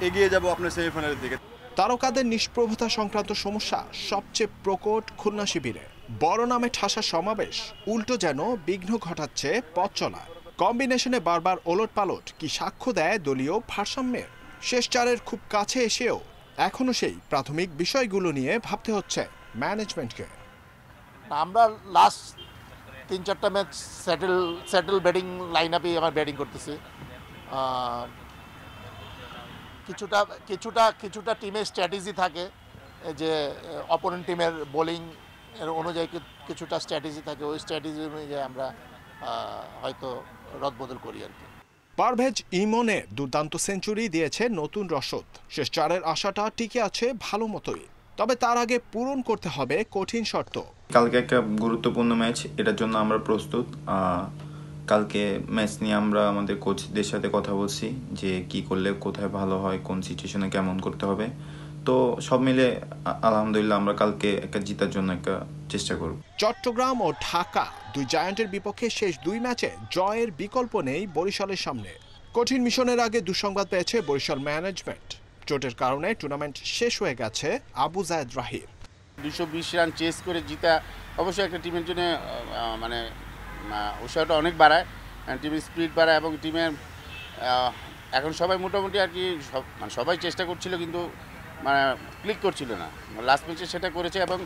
এগিয়ে যাব আপনার সেমিফাইনালের দিকে। তারকাদের নিষ্প্রভতা সংক্রান্ত সমস্যা সবচেয়ে প্রকট খুলনা শিবিরে। বড় নামে ঠাসা সমাবেশ উল্টো যেন বিঘ্ন ঘটাচ্ছে পথ চলা। কম্বিনেশনে বারবার ওলট পালট কি সাক্ষ্য দেয় দলীয় ভারসাম্যের। শেষ 4-এর খুব কাছে এসেও এখনো সেই প্রাথমিক বিষয়গুলো নিয়ে ভাবতে হচ্ছে ম্যানেজমেন্টকে। আমরা লাস্ট 3-4টা ম্যাচ সেটেল ব্যাটিং লাইন আপে আমার ব্যাটিং করতেছি। কিছুটা টিমের স্ট্র্যাটেজি থাকে, যে অপোনেন্ট টিমের বোলিং এর অনুযায়ী কিছুটা স্ট্র্যাটেজি থাকে, ওই স্ট্র্যাটেজি অনুযায়ী আমরা হয়তো রদবদল করি আর কি। পারভেজ ইমনে দুর্দান্ত সেঞ্চুরি দিয়েছে নতুন রসদ। শেষ 4-এর আশাটা টিকে আছে ভালো মতোই, তবে তার আগে পূরণ করতে হবে কঠিন শর্ত। কালকে একটা গুরুত্বপূর্ণ ম্যাচ, এটার জন্য আমরা প্রস্তুত। কালকে ম্যাচ নিয়ে আমরা আমাদের কোচদের সাথে কথা বলছি যে কি করলে কোথায় ভালো হয়, কোন সিচুয়েশনে কেমন করতে হবে। তো সব মিলে আলহামদুলিল্লাহ আমরা কালকে একটা জিতার জন্য একটা চেষ্টা করব। চট্টগ্রাম ও ঢাকা দুই জায়ান্টের বিপক্ষে শেষ 2 ম্যাচে জয়ের বিকল্প নেই বরিশালের সামনে। কঠিন মিশনের আগে দুঃসংবাদ পেয়েছে বরিশাল ম্যানেজমেন্ট। চোটের কারণে টুর্নামেন্ট শেষ হয়ে গেছে আবু জায়েদ রাহির। 220 রান চেস করে জিতা অবশ্যই একটা টিমের জন্য উৎসাহটা অনেক বাড়ায়, টিমের স্পিড বাড়ায় এবং টিমের এখন সবাই মোটামুটি আর কি সবাই চেষ্টা করছিল, কিন্তু ক্লিক করছিল না। লাস্ট ম্যাচে সেটা করেছে এবং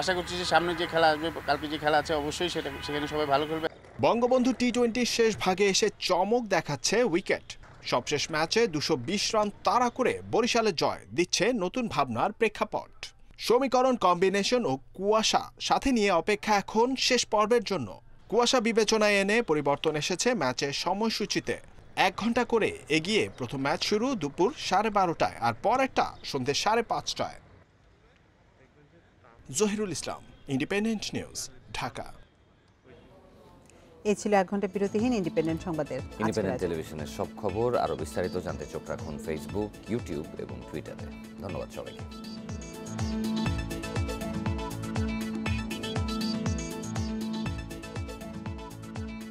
আশা করছি যে সামনে যে খেলা আসবে, কালকে যে খেলা আছে অবশ্যই সেখানে সবাই ভালো খেলবে। বঙ্গবন্ধু টি-20 শেষ ভাগে এসে চমক দেখাচ্ছে উইকেট। সবশেষ ম্যাচে 220 রান তাড়া করে বরিশালের জয় দিচ্ছে নতুন ভাবনার প্রেক্ষাপট। সমীকরণ, কম্বিনেশন ও কুয়াশা সাথে নিয়ে অপেক্ষা এখন শেষ পর্বের জন্য। কুয়াশা বিবেচনায় এনে পরিবর্তন এসেছে ম্যাচের সময়সূচিতে। 1 ঘন্টা করে এগিয়ে প্রথম ম্যাচ শুরু দুপুর 12:30টায়, আর পরেরটা সন্ধ্যে 5:30টায়। জহিরুল ইসলাম, ইন্ডিপেন্ডেন্ট নিউজ, ঢাকা। এই ছিল 1 ঘন্টা বিরতিহীন ইন্ডিপেন্ডেন্ট সংবাদের। ইন্ডিপেন্ডেন্ট টেলিভিশনের সব খবর আরও বিস্তারিত জানতে চোখ রাখুন ফেসবুক, ইউটিউব এবং টুইটারে। ধন্যবাদ সবাইকে।